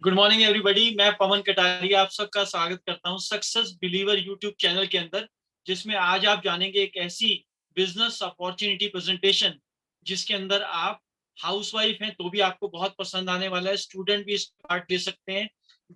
Good morning everybody. मैं पवन कटारिया आप सबका स्वागत करता हूं सक्सेस बिलीवर यूट्यूब चैनल के अंदर, जिसमें आज आप जानेंगे एक ऐसी बिजनेस अपॉर्चुनिटी प्रेजेंटेशन जिसके अंदर आप हाउसवाइफ हैं तो भी आपको बहुत पसंद आने वाला है। स्टूडेंट भी इसमें पार्ट ले सकते हैं,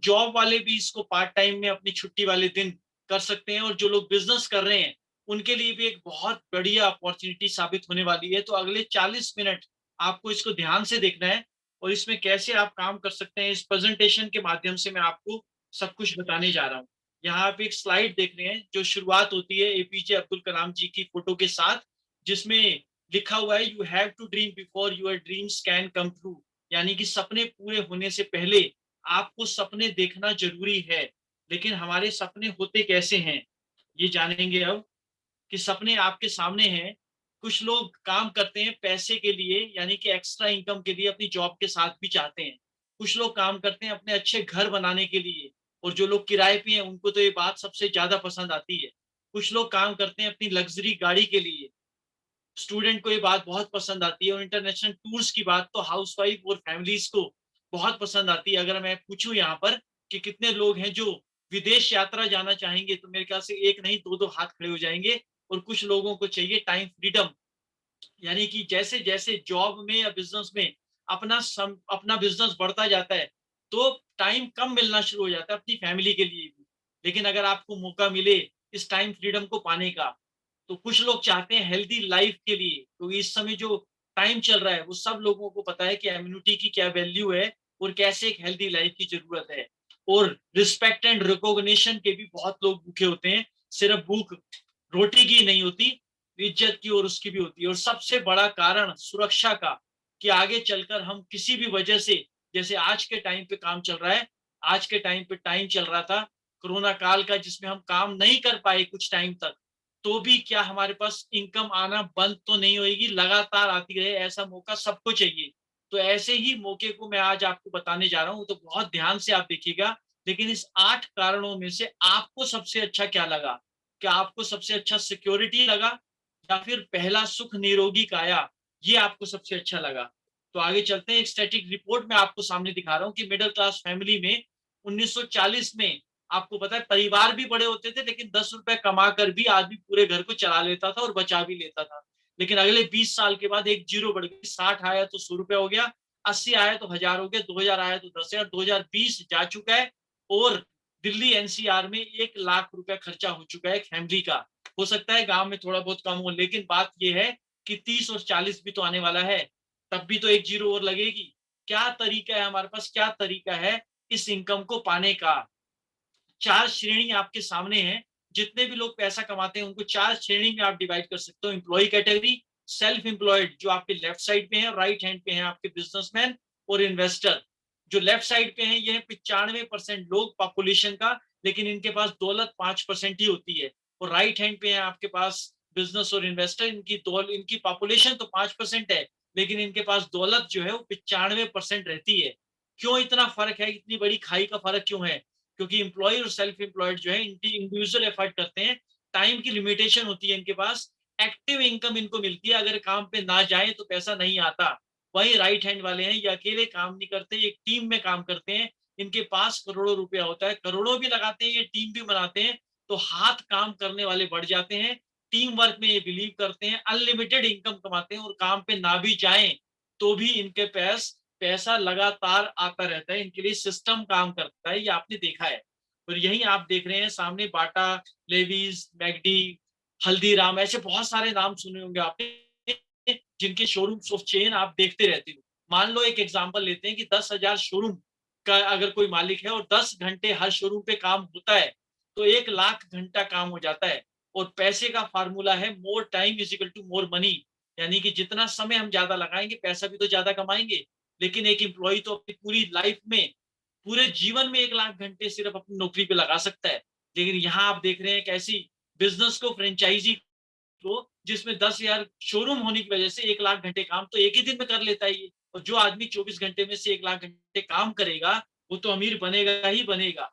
जॉब वाले भी इसको पार्ट टाइम में अपनी छुट्टी वाले दिन कर सकते हैं, और जो लोग बिजनेस कर रहे हैं उनके लिए भी एक बहुत बढ़िया अपॉर्चुनिटी साबित होने वाली है। तो अगले 40 मिनट आपको इसको ध्यान से देखना है और इसमें कैसे आप काम कर सकते हैं, इस प्रेजेंटेशन के माध्यम से मैं आपको सब कुछ बताने जा रहा हूँ। यहाँ आप एक स्लाइड देख रहे हैं जो शुरुआत होती है एपीजे अब्दुल कलाम जी की फोटो के साथ, जिसमें लिखा हुआ है you have to dream before your dreams can come true. यानी कि सपने पूरे होने से पहले आपको सपने देखना जरूरी है। लेकिन हमारे सपने होते कैसे हैं ये जानेंगे अब, कि सपने आपके सामने हैं। कुछ लोग काम करते हैं पैसे के लिए, यानी कि एक्स्ट्रा इनकम के लिए, अपनी जॉब के साथ भी चाहते हैं। कुछ लोग काम करते हैं अपने अच्छे घर बनाने के लिए, और जो लोग किराए पे हैं उनको तो ये बात सबसे ज्यादा पसंद आती है। कुछ लोग काम करते हैं अपनी लग्जरी गाड़ी के लिए, स्टूडेंट को ये बात बहुत पसंद आती है। और इंटरनेशनल टूर्स की बात तो हाउसवाइफ और फैमिलीज को बहुत पसंद आती है। अगर मैं पूछूं यहाँ पर कि कितने लोग हैं जो विदेश यात्रा जाना चाहेंगे, तो मेरे ख्याल से एक नहीं दो दो हाथ खड़े हो जाएंगे। और कुछ लोगों को चाहिए टाइम फ्रीडम, यानी कि जैसे जैसे जॉब में या बिजनेस में अपना बिजनेस बढ़ता जाता है तो टाइम कम मिलना शुरू हो जाता है अपनी फैमिली के लिए भी। लेकिन अगर आपको मौका मिले इस टाइम फ्रीडम को पाने का, तो कुछ लोग चाहते हैं हेल्दी लाइफ के लिए, क्योंकि इस समय जो टाइम चल रहा है वो सब लोगों को पता है कि इम्यूनिटी की क्या वैल्यू है और कैसे एक हेल्दी लाइफ की जरूरत है। और रिस्पेक्ट एंड रिकॉग्निशन के भी बहुत लोग भूखे होते हैं। सिर्फ भूख रोटी की नहीं होती, इज्जत की और उसकी भी होती है। और सबसे बड़ा कारण सुरक्षा का, कि आगे चलकर हम किसी भी वजह से, जैसे आज के टाइम पे काम चल रहा है, आज के टाइम पे टाइम चल रहा था कोरोना काल का, जिसमें हम काम नहीं कर पाए कुछ टाइम तक, तो भी क्या हमारे पास इनकम आना बंद तो नहीं होगी, लगातार आती रहे, ऐसा मौका सबको चाहिए। तो ऐसे ही मौके को मैं आज आपको बताने जा रहा हूँ, तो बहुत ध्यान से आप देखिएगा। लेकिन इस 8 कारणों में से आपको सबसे अच्छा क्या लगा? क्या आपको सबसे अच्छा सिक्योरिटी लगा, या फिर पहला सुख निरोगी काया, ये आपको सबसे अच्छा लगा? तो आगे चलते हैं। एक स्टैटिक रिपोर्ट में आपको सामने दिखा रहा हूँ कि मिडिल क्लास फैमिली में 1940 में, आपको पता है परिवार भी बड़े होते थे, लेकिन 10 रुपए कमा कर भी आदमी पूरे घर को चला लेता था और बचा भी लेता था। लेकिन अगले 20 साल के बाद एक जीरो बढ़ गई, 60 आया तो 100 रुपए हो गया, 80 आया तो 1000 हो गया, 2000 आया तो 10,000, 2020 जा चुका है। और दिल्ली एनसीआर में 1 लाख रुपया खर्चा हो चुका है फैमिली का। हो सकता है गांव में थोड़ा बहुत कम हो, लेकिन बात यह है कि 30 और 40 भी तो आने वाला है, तब भी तो एक जीरो और लगेगी। क्या तरीका है हमारे पास, क्या तरीका है इस इनकम को पाने का? 4 श्रेणी आपके सामने है। जितने भी लोग पैसा कमाते हैं उनको 4 श्रेणी में आप डिवाइड कर सकते हो। एम्प्लॉय कैटेगरी, सेल्फ एम्प्लॉयड जो आपके लेफ्ट साइड पे है, राइट हैंड पे है आपके बिजनेसमैन और इन्वेस्टर। जो लेफ्ट साइड पे है ये है 95% लोग पॉपुलेशन का, लेकिन इनके पास दौलत 5% ही होती है। और राइट हैंड पे है आपके पास बिजनेस और इन्वेस्टर, इनकी पॉपुलेशन तो 5% है, लेकिन इनके पास दौलत जो है वो 95% रहती है। क्यों इतना फर्क है, इतनी बड़ी खाई का फर्क क्यों है? क्योंकि एम्प्लॉय और सेल्फ एम्प्लॉयड जो है इंडिविजुअल एफर्ट करते हैं, टाइम की लिमिटेशन होती है इनके पास, एक्टिव इनकम इनको मिलती है, अगर काम पे ना जाए तो पैसा नहीं आता। वही राइट हैंड वाले हैं, ये अकेले काम नहीं करते, ये टीम में काम करते हैं। इनके पास करोड़ों रुपया होता है, करोड़ों भी लगाते हैं, ये टीम भी बनाते हैं। तो हाथ काम करने वाले बढ़ जाते हैं, टीम वर्क में ये बिलीव करते हैं, अनलिमिटेड इनकम कमाते हैं, और काम पे ना भी जाए तो भी इनके पास पैसा लगातार आता रहता है। इनके लिए सिस्टम काम करता है, ये आपने देखा है। और यही आप देख रहे हैं सामने, बाटा, लेवीज, मैगडी, हल्दीराम, ऐसे बहुत सारे नाम सुने होंगे आपने, जिनके शोरूम्स ऑफ चेन आप देखते रहते हो। मान लो एक एग्जांपल लेते हैं कि 10,000 शोरूम का अगर कोई मालिक है और 10 घंटे हर शोरूम पे काम होता है, तो 1 लाख घंटा काम हो जाता है। और पैसे का फार्मूला है more time is equal to more money, यानी कि जितना समय हम ज्यादा लगाएंगे पैसा भी तो ज्यादा कमाएंगे। लेकिन एक एम्प्लॉय तो अपनी पूरी लाइफ में, पूरे जीवन में 1 लाख घंटे सिर्फ अपनी नौकरी पे लगा सकता है। लेकिन यहाँ आप देख रहे हैं कैसी बिजनेस को, फ्रेंचाइजी को, जिसमें 10,000 शोरूम होने की वजह से 1 लाख घंटे काम तो एक ही दिन में कर लेता है ये। और जो आदमी 24 घंटे में से 1 लाख घंटे काम करेगा वो तो अमीर बनेगा ही बनेगा।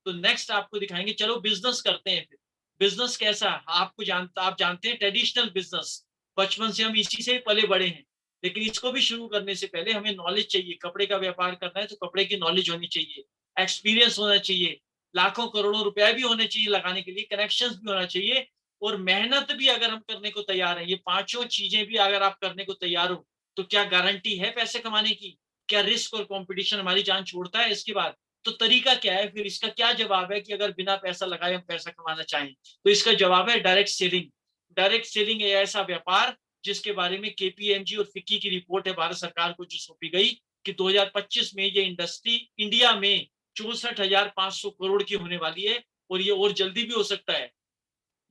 तो नेक्स्ट आपको दिखाएंगे, चलो बिजनेस करते हैं फिर। बिजनेस कैसा, आप जानते हैं ट्रेडिशनल बिजनेस, बचपन से हम इसी से पले बड़े हैं। लेकिन इसको भी शुरू करने से पहले हमें नॉलेज चाहिए। कपड़े का व्यापार करना है तो कपड़े की नॉलेज होनी चाहिए, एक्सपीरियंस होना चाहिए, लाखों करोड़ों रुपया भी होने चाहिए लगाने के लिए, कनेक्शंस भी होना चाहिए, और मेहनत भी अगर हम करने को तैयार हैं, ये पांचों चीजें भी अगर आप करने को तैयार हो, तो क्या गारंटी है पैसे कमाने की? क्या रिस्क और कंपटीशन हमारी जान छोड़ता है इसके बाद? तो तरीका क्या है फिर? इसका क्या जवाब है कि अगर बिना पैसा लगाए हम पैसा कमाना चाहें? तो इसका जवाब है डायरेक्ट सेलिंग। डायरेक्ट सेलिंग ऐसा व्यापार जिसके बारे में केपीएमजी और फिक्की की रिपोर्ट है भारत सरकार को जो सौंपी गई कि 2025 में ये इंडस्ट्री इंडिया में 64,500 करोड़ की होने वाली है, और ये और जल्दी भी हो सकता है।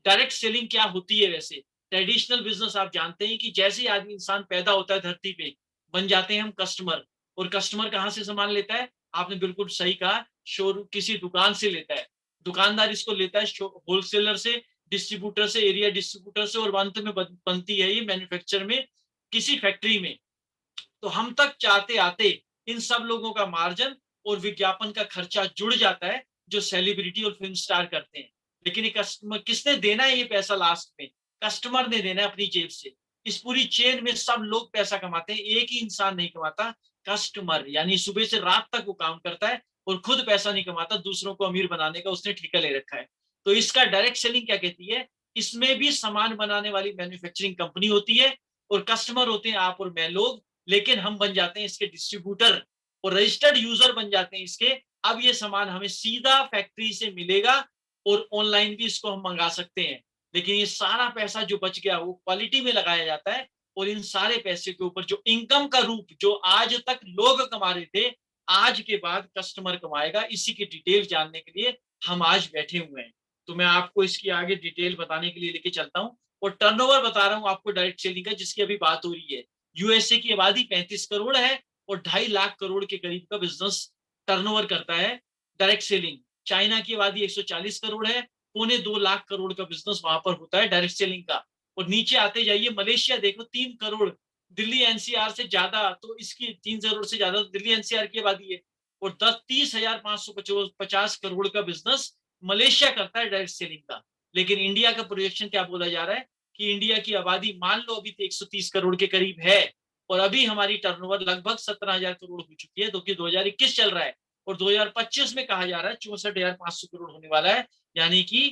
डायरेक्ट सेलिंग क्या होती है? वैसे ट्रेडिशनल बिजनेस आप जानते हैं कि जैसे ही आदमी इंसान पैदा होता है धरती पे, बन जाते हैं हम कस्टमर। और कस्टमर कहाँ से सामान लेता है? आपने बिल्कुल सही कहा, शोरूम किसी दुकान से लेता है। दुकानदार इसको लेता है होलसेलर से, डिस्ट्रीब्यूटर से, एरिया डिस्ट्रीब्यूटर से, और अंत में बनती है ये मैन्युफैक्चर में, किसी फैक्ट्री में। तो हम तक चाहते आते इन सब लोगों का मार्जिन और विज्ञापन का खर्चा जुड़ जाता है, जो सेलिब्रिटी और फिल्म स्टार करते हैं। लेकिन ये कस्टमर किसने देना है? ये पैसा लास्ट में कस्टमर ने देना है अपनी जेब से। इस पूरी चेन में सब लोग पैसा कमाते हैं, एक ही इंसान नहीं कमाता, कस्टमर। यानी सुबह से रात तक वो काम करता है और खुद पैसा नहीं कमाता, दूसरों को अमीर बनाने का उसने ठेका ले रखा है। तो इसका डायरेक्ट सेलिंग क्या कहती है? इसमें भी सामान बनाने वाली मैन्युफैक्चरिंग कंपनी होती है, और कस्टमर होते हैं आप और मैं लोग, लेकिन हम बन जाते हैं इसके डिस्ट्रीब्यूटर और रजिस्टर्ड यूजर बन जाते हैं इसके। अब ये सामान हमें सीधा फैक्ट्री से मिलेगा, और ऑनलाइन भी इसको हम मंगा सकते हैं। लेकिन ये सारा पैसा जो बच गया वो क्वालिटी में लगाया जाता है, और इन सारे पैसे के ऊपर जो इनकम का रूप जो आज तक लोग कमा रहे थे, आज के बाद कस्टमर कमाएगा। इसी की डिटेल जानने के लिए हम आज बैठे हुए हैं। तो मैं आपको इसकी आगे डिटेल बताने के लिए लेके चलता हूँ, और टर्नओवर बता रहा हूँ आपको डायरेक्ट सेलिंग का, जिसकी अभी बात हो रही है। यूएसए की आबादी 35 करोड़ है, और 2.5 लाख करोड़ के करीब का बिजनेस टर्नओवर करता है डायरेक्ट सेलिंग। चाइना की आबादी 140 करोड़ है, 2.25 लाख करोड़ का बिजनेस वहां पर होता है डायरेक्ट सेलिंग का। और नीचे आते जाइए, मलेशिया देखो 3 करोड़, दिल्ली एनसीआर से ज्यादा, तो इसकी 3 करोड़ से ज्यादा दिल्ली एनसीआर की आबादी है। और 30,550 करोड़ का बिजनेस मलेशिया करता है डायरेक्ट सेलिंग का। लेकिन इंडिया का प्रोजेक्शन क्या बोला जा रहा है कि इंडिया की आबादी मान लो अभी 130 करोड़ के करीब है, और अभी हमारी टर्नओवर लगभग 17,000 करोड़ हो चुकी है, क्योंकि 2021 चल रहा है, और 2025 में कहा जा रहा है 64,500 करोड़ होने वाला है, यानी कि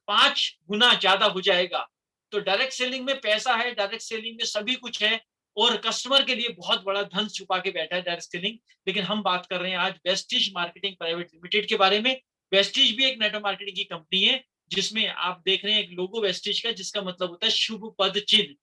5 गुना ज्यादा हो जाएगा। तो डायरेक्ट सेलिंग में पैसा है, डायरेक्ट सेलिंग में सभी कुछ है, और कस्टमर के लिए बहुत बड़ा धन छुपा के बैठा है डायरेक्ट सेलिंग। लेकिन हम बात कर रहे हैं आज वेस्टिज मार्केटिंग प्राइवेट लिमिटेड के बारे में। वेस्टिज भी एक नेटवर्क मार्केटिंग की कंपनी है, जिसमें आप देख रहे हैं एक लोगो वेस्टिज का, जिसका मतलब होता है शुभ पद चिन्ह।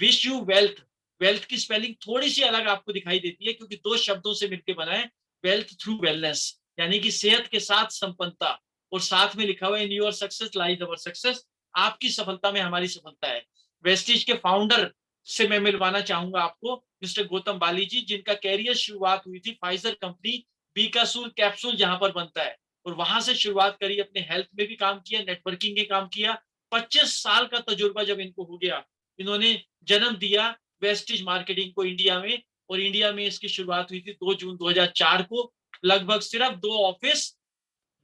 Wish you wealth. वेल्थ की स्पेलिंग थोड़ी सी अलग आपको दिखाई देती है, क्योंकि 2 शब्दों से मिलकर बना है, वेल्थ थ्रू वेलनेस, यानी कि सेहत के साथ संपन्नता। और साथ में लिखा हुआ है in your success lies our success, आपकी सफलता में हमारी सफलता है। वेस्टिज के फाउंडर से मैं मिलवाना चाहूंगा आपको, मिस्टर गौतम बाली जी, जिनका कैरियर शुरुआत हुई थी फाइजर कंपनी बीकासूर कैप्सूल जहां पर बनता है, और वहां से शुरुआत करी, अपने हेल्थ में भी काम किया, नेटवर्किंग के काम किया। 25 साल का तजुर्बा जब इनको हो गया, इन्होंने जन्म दिया वेस्टिज मार्केटिंग को इंडिया में। और इंडिया में इसकी शुरुआत हुई थी 2 जून 2004 को, लगभग सिर्फ 2 ऑफिस,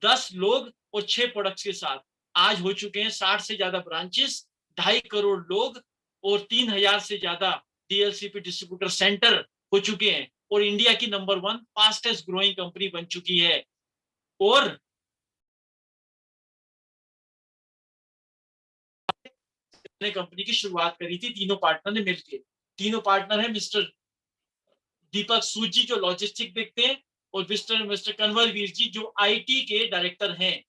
10 लोग और 6 प्रोडक्ट्स के साथ। आज हो चुके हैं 60 से ज्यादा ब्रांचेस, 2.5 करोड़ लोग, और 3,000 से ज्यादा डीएलसीपी डिस्ट्रीब्यूटर सेंटर हो चुके हैं, और इंडिया की नंबर 1 फास्टेस्ट ग्रोइंग कंपनी बन चुकी है। और कंपनी की शुरुआत करी थी तीनों पार्टनर ने मिलकर। तीनों पार्टनर है मिस्टर दीपक सूद जी जो लॉजिस्टिक देखते हैं, और मिस्टर मिस्टर कन्वरवीर जी जो आईटी के डायरेक्टर हैं।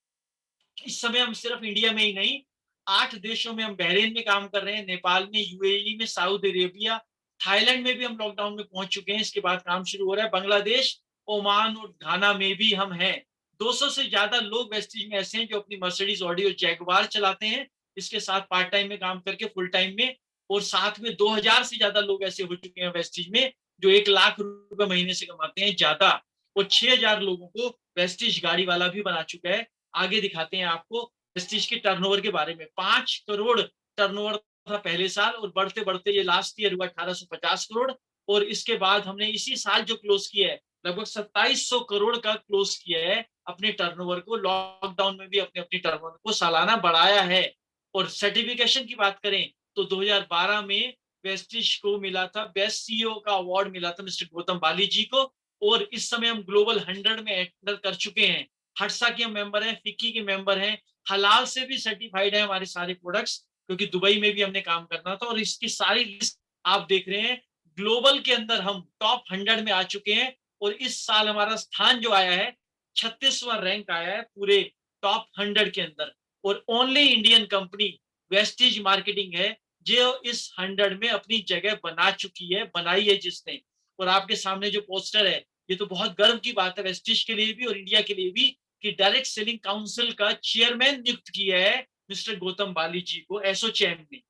इस समय हम सिर्फ इंडिया में ही नहीं, 8 देशों में, हम बहरीन में काम कर रहे हैं, नेपाल में, यूएई में, सऊदी अरेबिया, थाईलैंड में भी हम लॉकडाउन में पहुंच चुके हैं, इसके बाद काम शुरू हो रहा है, बांग्लादेश, ओमान और घाना में भी हम हैं। 200 से ज्यादा लोग वेस्टिज में ऐसे हैं जो अपनी मर्सिडीज, ऑडी और जैगवार चलाते हैं, इसके साथ पार्ट टाइम में काम करके फुल टाइम में। और साथ में 2,000 से ज्यादा लोग ऐसे हो चुके हैं वेस्टिज में जो 1 लाख रुपए महीने से कमाते हैं ज्यादा, और 6,000 लोगों को वेस्टिज गाड़ी वाला भी बना चुका है। आगे दिखाते हैं आपको वेस्टिज के टर्नओवर के बारे में। 5 करोड़ टर्नओवर था पहले साल, और बढ़ते बढ़ते ये लास्ट ईयर हुआ 1850 करोड़, और इसके बाद हमने इसी साल जो क्लोज किया है लगभग 2700 करोड़ का क्लोज किया है अपने टर्नओवर को। लॉकडाउन में भी अपने अपनी टर्नओवर को सालाना बढ़ाया है। और सर्टिफिकेशन की बात करें तो 2012 में वेस्टिज को मिला था, बेस्ट सीईओ का अवार्ड मिला था मिस्टर गौतम बाली जी को। और इस समय हम ग्लोबल 100 में एंटर कर चुके हैं। हट्सा के मेंबर हैं, फिक्की के मेंबर हैं, हलाल से भी सर्टिफाइड है हमारे सारे प्रोडक्ट्स, क्योंकि दुबई में भी हमने काम करना था। और इसकी सारी लिस्ट आप देख रहे हैं, ग्लोबल के अंदर हम टॉप 100 में आ चुके हैं। और इस साल हमारा स्थान जो आया है, 36वां रैंक आया है पूरे टॉप 100 के अंदर। और only Indian company Vestige marketing है जो इस 100 में अपनी जगह बना चुकी है, बनाई है जिसने। और आपके सामने जो पोस्टर है, ये तो बहुत गर्व की बात है वेस्टिज के लिए भी और इंडिया के लिए भी, कि डायरेक्ट सेलिंग काउंसिल का चेयरमैन नियुक्त किया है मिस्टर गौतम बाली जी को एसोचैम ने।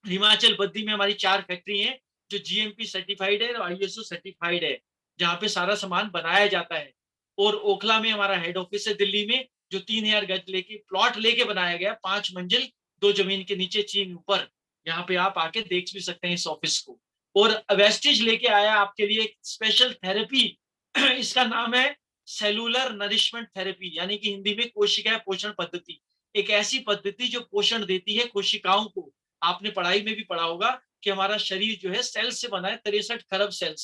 हिमाचल बद्दी में हमारी 4 फैक्ट्री हैं जो जीएमपी सर्टिफाइड है और आईएसओ सर्टिफाइड है, जहां पे सारा सामान बनाया जाता है। और ओखला में हमारा हेड ऑफिस है दिल्ली में, जो 3000 गज लेके प्लॉट लेके बनाया गया, 5 मंजिल, 2 जमीन के नीचे 3 ऊपर। यहाँ पे आप आके देख भी सकते हैं इस ऑफिस को। और वेस्टिज लेके आया आपके लिए एक स्पेशल थेरेपी इसका नाम है सेलुलर नरिशमेंट थेरेपी, यानी कि हिंदी में कोशिका पोषण पद्धति। एक ऐसी पद्धति जो पोषण देती है कोशिकाओं को। आपने पढ़ाई में भी पढ़ा होगा कि हमारा शरीर जो है सेल से बना है, 63 खरब सेल्स।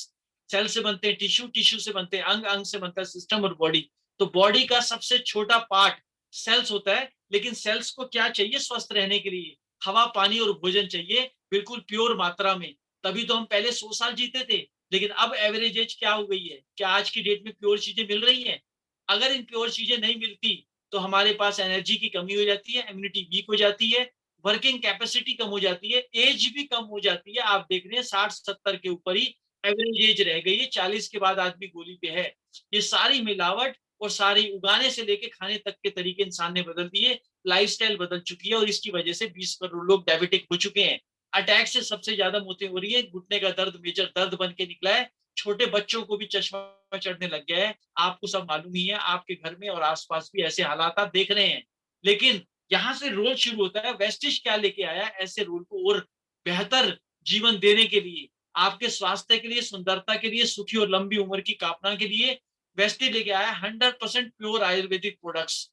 सेल से बनते हैं टिश्यू, टिश्यू से बनते हैं अंग, अंग से बनता है सिस्टम और बॉडी। तो बॉडी का सबसे छोटा पार्ट सेल्स होता है। लेकिन सेल्स को क्या चाहिए स्वस्थ रहने के लिए? हवा, पानी और भोजन चाहिए, बिल्कुल प्योर मात्रा में। तभी तो हम पहले 100 साल जीते थे। लेकिन अब एवरेज एज क्या हो गई है? क्या आज की डेट में प्योर चीजें मिल रही हैं? अगर इन प्योर चीजें नहीं मिलती तो हमारे पास एनर्जी की कमी हो जाती है, इम्यूनिटी वीक हो जाती है, वर्किंग कैपेसिटी कम हो जाती है, एज भी कम हो जाती है। आप देख रहे हैं 60-70 के ऊपर ही एवरेज एज रह गई है, 40 के बाद आदमी गोली पे है। ये सारी मिलावट और सारी उगाने से लेके खाने तक के तरीके इंसान ने बदल दिए, लाइफस्टाइल बदल चुकी है। और इसकी वजह से 20 करोड़ लोग डायबिटिक हो चुके हैं। अटैक से सबसे ज्यादा मौतें हो रही है, घुटने का दर्द मेजर दर्द बन के निकला है। छोटे बच्चों को भी चश्मा चढ़ने लग गया है। आपको सब मालूम ही है, आपके घर में और आसपास भी ऐसे हालात आप देख रहे हैं। लेकिन यहाँ से रोल शुरू होता है। वेस्टिज क्या लेके आया ऐसे रोल को और बेहतर जीवन देने के लिए, आपके स्वास्थ्य के लिए, सुंदरता के लिए, सुखी और लंबी उम्र की कामना के लिए वेस्टिज लेके आया 100% प्योर आयुर्वेदिक प्रोडक्ट्स।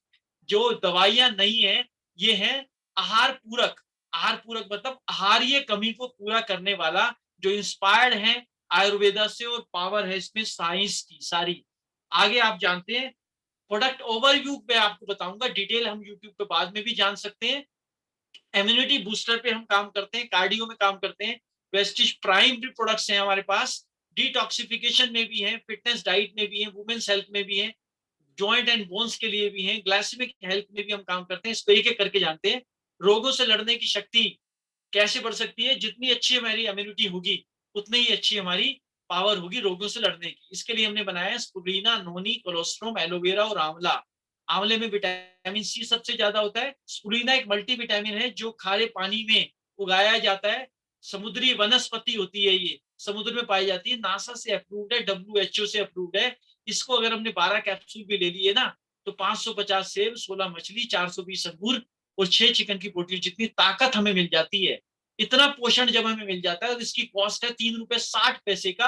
जो दवाइयां नहीं है, ये है आहार पूरक। आहार पूरक मतलब आहारीय कमी को पूरा करने वाला, जो इंस्पायर्ड है आयुर्वेदा से और पावर है इसमें साइंस की सारी। आगे आप जानते हैं, प्रोडक्ट ओवरव्यू पे आपको बताऊंगा, डिटेल हम यूट्यूब पे बाद में भी जान सकते हैं। इम्यूनिटी बूस्टर पे हम काम करते हैं, कार्डियो में काम करते हैं। वेस्टिज प्राइम भी प्रोडक्ट्स हैं हमारे पास, डिटॉक्सिफिकेशन में भी है, फिटनेस डाइट में भी है, वुमेन्स हेल्थ में भी है, जॉइंट एंड बोन्स के लिए भी है, ग्लाइसेमिक हेल्थ में भी हम काम करते हैं। इसको एक एक करके जानते हैं। रोगों से लड़ने की शक्ति कैसे बढ़ सकती है? जितनी अच्छी हमारी इम्यूनिटी होगी, उतनी ही अच्छी हमारी पावर होगी रोगों से लड़ने की। इसके लिए हमने बनाया है स्पुलिना, नोनी, कोलोस्ट्रोम, एलोवेरा और आंवला। आंवले में विटामिन सी सबसे ज्यादा होता है। स्पुलिना एक मल्टीविटामिन है जो खारे पानी में उगाया जाता है। समुद्री वनस्पति होती है, ये समुद्र में पाई जाती है। नासा से अप्रूव्ड है, WHO से अप्रूव्ड है। इसको अगर हमने 12 कैप्सूल भी ले लिए ना, तो 550 सेब, 16 मछली, 420 अंगूर और 6 चिकन की बोटी जितनी ताकत हमें मिल जाती है। इतना पोषण जब हमें मिल जाता है, और इसकी कॉस्ट है 3 रुपए 60 पैसे का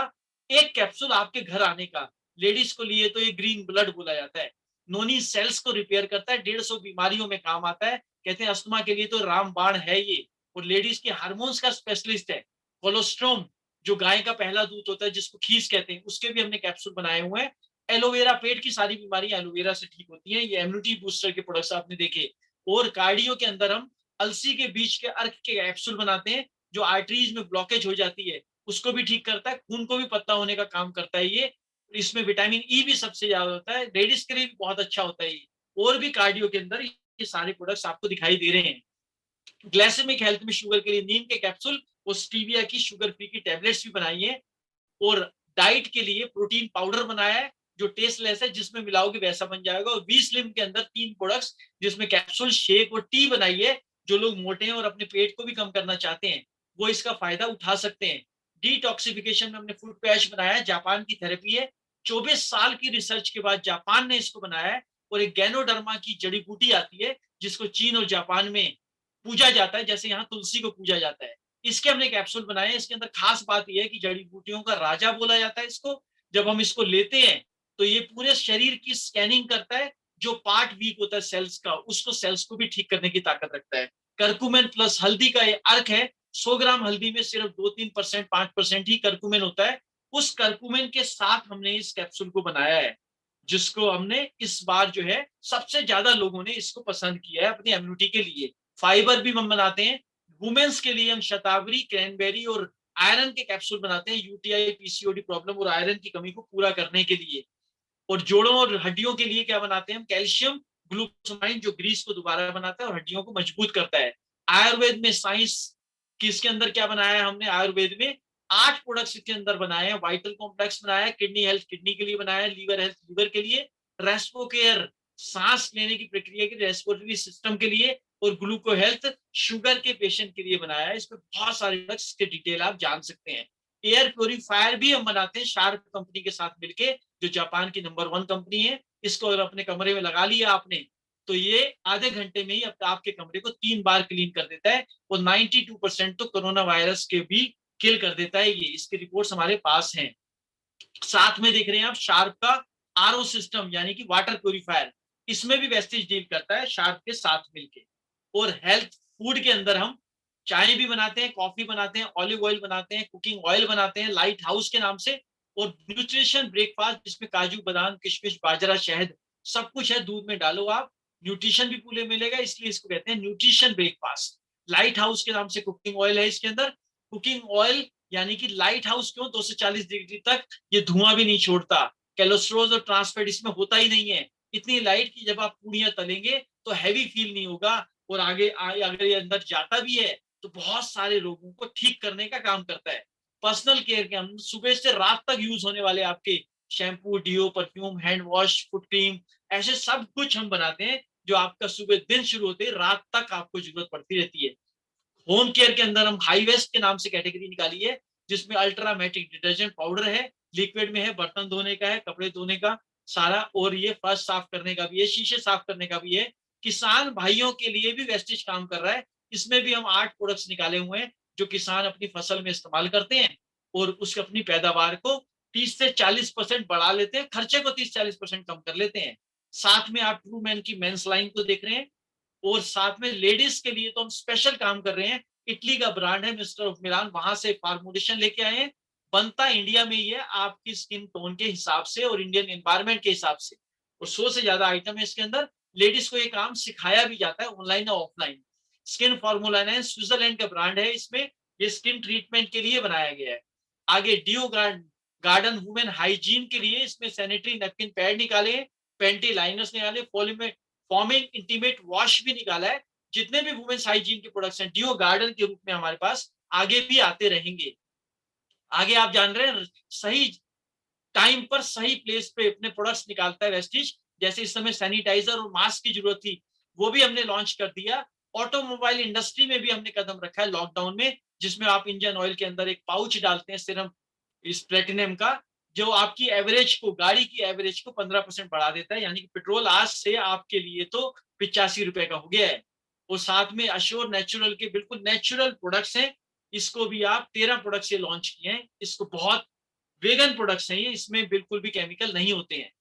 एक कैप्सूल आपके घर आने का। लेडीज को लिए तो ये ग्रीन ब्लड बोला जाता है। नोनी सेल्स को रिपेयर करता है, 150 बीमारियों में काम आता है। कहते हैं अस्थमा के लिए तो रामबाण है ये। और लेडीज के हार्मोन्स का स्पेशलिस्ट है। कोलोस्ट्रोम, जो गाय का पहला दूध होता है जिसको खीस कहते हैं, उसके भी हमने कैप्सूल बनाए हुए हैं। एलोवेरा, पेट की सारी बीमारियां एलोवेरा से ठीक होती हैं। ये इम्यूनिटी बूस्टर के प्रोडक्ट्स आपने देखे। और कार्डियो के अंदर हम अलसी के बीच के अर्क के कैप्सूल बनाते हैं, जो आर्टरीज में ब्लॉकेज हो जाती है उसको भी ठीक करता है, खून को भी पतला होने का काम करता है ये। इसमें विटामिन ई भी सबसे ज्यादा होता है, लेडीज के लिए भी बहुत अच्छा होता है ये। और भी कार्डियो के अंदर ये सारे प्रोडक्ट्स आपको दिखाई दे रहे हैं। ग्लाइसेमिक हेल्थ में शुगर के लिए नीम के कैप्सूल और स्टीविया की शुगर फ्री की टेबलेट्स भी बनाई है। और डाइट के लिए प्रोटीन पाउडर बनाया है जो टेस्टलेस है, जिसमें मिलाओगे वैसा बन जाएगा। और 20 स्लिम के अंदर 3 प्रोडक्ट्स, जिसमें कैप्सूल, शेक और टी बनाई है। जो लोग मोटे हैं और अपने पेट को भी कम करना चाहते हैं, वो इसका फायदा उठा सकते हैं। डिटॉक्सिफिकेशन में हमने फूड पैच बनाया है, जापान की थेरेपी है। 24 साल की रिसर्च के बाद जापान ने इसको बनाया है। और एक गैनोडर्मा की जड़ी बूटी आती है, जिसको चीन और जापान में पूजा जाता है, जैसे यहाँ तुलसी को पूजा जाता है। इसके हमने कैप्सूल बनाए हैं। इसके अंदर खास बात यह है कि जड़ी बूटियों का राजा बोला जाता है इसको। जब हम इसको लेते हैं तो ये पूरे शरीर की स्कैनिंग करता है। जो पार्ट वीक होता है सेल्स का, उसको सेल्स को भी ठीक करने की ताकत रखता है। करकुमेन प्लस हल्दी का ये अर्क है, 100 ग्राम हल्दी में सिर्फ 2-3%, 5% ही करक्यूमिन होता है। उस करक्यूमिन के साथ हमने इस कैप्सूल को बनाया है, जिसको हमने इस बार जो है सबसे ज्यादा लोगों ने इसको पसंद किया है अपनी इम्यूनिटी के लिए। फाइबर भी हम बनाते हैं। वुमेन्स के लिए हम शतावरी, क्रैनबेरी और आयरन के कैप्सूल बनाते हैं, यूटीआई, पीसीओडी प्रॉब्लम और आयरन की कमी को पूरा करने के लिए। और जोड़ों और हड्डियों के लिए क्या बनाते हैं हम? कैल्शियम ग्लूकोसामाइन, जो ग्रीस को दोबारा बनाता है और हड्डियों को मजबूत करता है। आयुर्वेद में साइंस की इसके अंदर क्या बनाया है हमने? आयुर्वेद में 8 प्रोडक्ट्स इसके अंदर बनाए हैं। वाइटल कॉम्प्लेक्स बनाया है, किडनी हेल्थ किडनी के लिए बनाया है, लीवर हेल्थ लीवर के लिए, रेस्पो केयर सांस लेने की प्रक्रिया के रेस्पिरेटरी सिस्टम के लिए, और ग्लूको हेल्थ शुगर के पेशेंट के लिए बनाया है। इसमें बहुत सारे प्रोडक्ट्स के डिटेल आप जान सकते हैं। एयर प्योरीफायर भी हम बनाते हैं शार्प कंपनी के साथ मिलके, जो जापान की नंबर 1 कंपनी है। इसको अगर अपने कमरे में लगा लिया आपने, तो ये आधे घंटे में ही आपके कमरे को 3 बार क्लीन कर देता है, और 92% तो कोरोना वायरस के भी किल कर देता है ये। इसकी रिपोर्ट्स हमारे पास हैं। साथ में देख रहे हैं आप शार्प का आरओ सिस्टम, यानी कि वाटर प्योरीफायर। इसमें भी वेस्टेज डील करता है शार्प के साथ मिलके। और हेल्थ फूड के अंदर हम चाय भी बनाते हैं, कॉफी बनाते हैं, ऑलिव ऑयल बनाते हैं, कुकिंग ऑयल बनाते हैं लाइट हाउस के नाम से। और न्यूट्रिशन ब्रेकफास्ट, जिसमें काजू बादाम किशमिश बाजरा शहद सब कुछ है, दूध में डालो आप, न्यूट्रिशन भी पूरे मिलेगा, इसलिए इसको कहते हैं न्यूट्रिशन ब्रेकफास्ट। लाइट हाउस के नाम से कुकिंग ऑयल है इसके अंदर। कुकिंग ऑयल यानी कि लाइट हाउस क्यों? 240 डिग्री तक ये धुआं भी नहीं छोड़ता। कोलेस्ट्रॉल और ट्रांसफैट इसमें होता ही नहीं है। इतनी लाइट की जब आप पूड़ियां तलेंगे तो हैवी फील नहीं होगा। और आगे अगर ये अंदर जाता भी है तो बहुत सारे लोगों को ठीक करने का काम करता है। पर्सनल केयर के हम सुबह से रात तक यूज होने वाले आपके shampoo, deo, perfume, hand wash, foot cream, ऐसे सब कुछ हम बनाते हैं, जो आपका सुबह दिन शुरू होते ही रात तक आपको जरूरत पड़ती रहती है। होम केयर के अंदर हम हाई वेस्ट के नाम से कैटेगरी निकाली है, जिसमें अल्ट्रामेटिक डिटर्जेंट पाउडर है, लिक्विड में है, बर्तन धोने का है, कपड़े धोने का सारा, और ये फर्श साफ करने का भी है, शीशे साफ करने का भी है। किसान भाइयों के लिए भी वेस्टेज काम कर रहा है। इसमें भी हम 8 प्रोडक्ट्स निकाले हुए हैं, जो किसान अपनी फसल में इस्तेमाल करते हैं, और उसकी अपनी पैदावार को 30 से 40% बढ़ा लेते हैं, खर्चे को 30-40% कम कर लेते हैं। साथ में आप ट्रू मैन की मेंस लाइन को देख रहे हैं। और साथ में लेडीज के लिए तो हम स्पेशल काम कर रहे हैं। इटली का ब्रांड है मिस्टर ऑफ मिलान, वहां से फॉर्मुलेशन लेके आए हैं। बनता इंडिया में ही है, आपकी स्किन टोन के हिसाब से और इंडियन एनवायरमेंट के हिसाब से। और 100 से ज्यादा आइटम है इसके अंदर। लेडीज को ये काम सिखाया भी जाता है, ऑनलाइन और ऑफलाइन। स्किन फॉर्मूला है, स्विट्जरलैंड का ब्रांड है। इसमें ये स्किन ट्रीटमेंट के लिए बनाया गया है। आगे डिओ गार्डन वुमेन हाइजीन के लिए इसमें सैनिटरी नैपकिन पैड निकाले, पेंटी लाइनर्स निकाले, फॉर्मिंग इंटीमेट वॉश भी निकाला है। जितने भी वुमेन्स हाइजीन के प्रोडक्ट्स हैं डिओ गार्डन के रूप में हमारे पास आगे भी आते रहेंगे। आगे आप जान रहे हैं, सही टाइम पर सही प्लेस पे अपने प्रोडक्ट्स निकालता है वेस्टिज। जैसे इस समय सैनिटाइजर और मास्क की जरूरत थी, वो भी हमने लॉन्च कर दिया। ऑटोमोबाइल इंडस्ट्री में भी हमने कदम रखा है लॉकडाउन में, जिसमें आप इंजन ऑयल के अंदर एक पाउच डालते हैं सिरम इस प्लेटिनम का, जो आपकी एवरेज को, गाड़ी की एवरेज को 15% बढ़ा देता है। यानी कि पेट्रोल आज से आपके लिए तो 85 रुपए का हो गया है। और साथ में अश्योर नेचुरल के बिल्कुल नेचुरल प्रोडक्ट्स हैं। इसको भी आप 13 प्रोडक्ट्स ये लॉन्च किए हैं। इसको बहुत वेगन प्रोडक्ट्स हैं ये, इसमें बिल्कुल भी केमिकल नहीं होते हैं।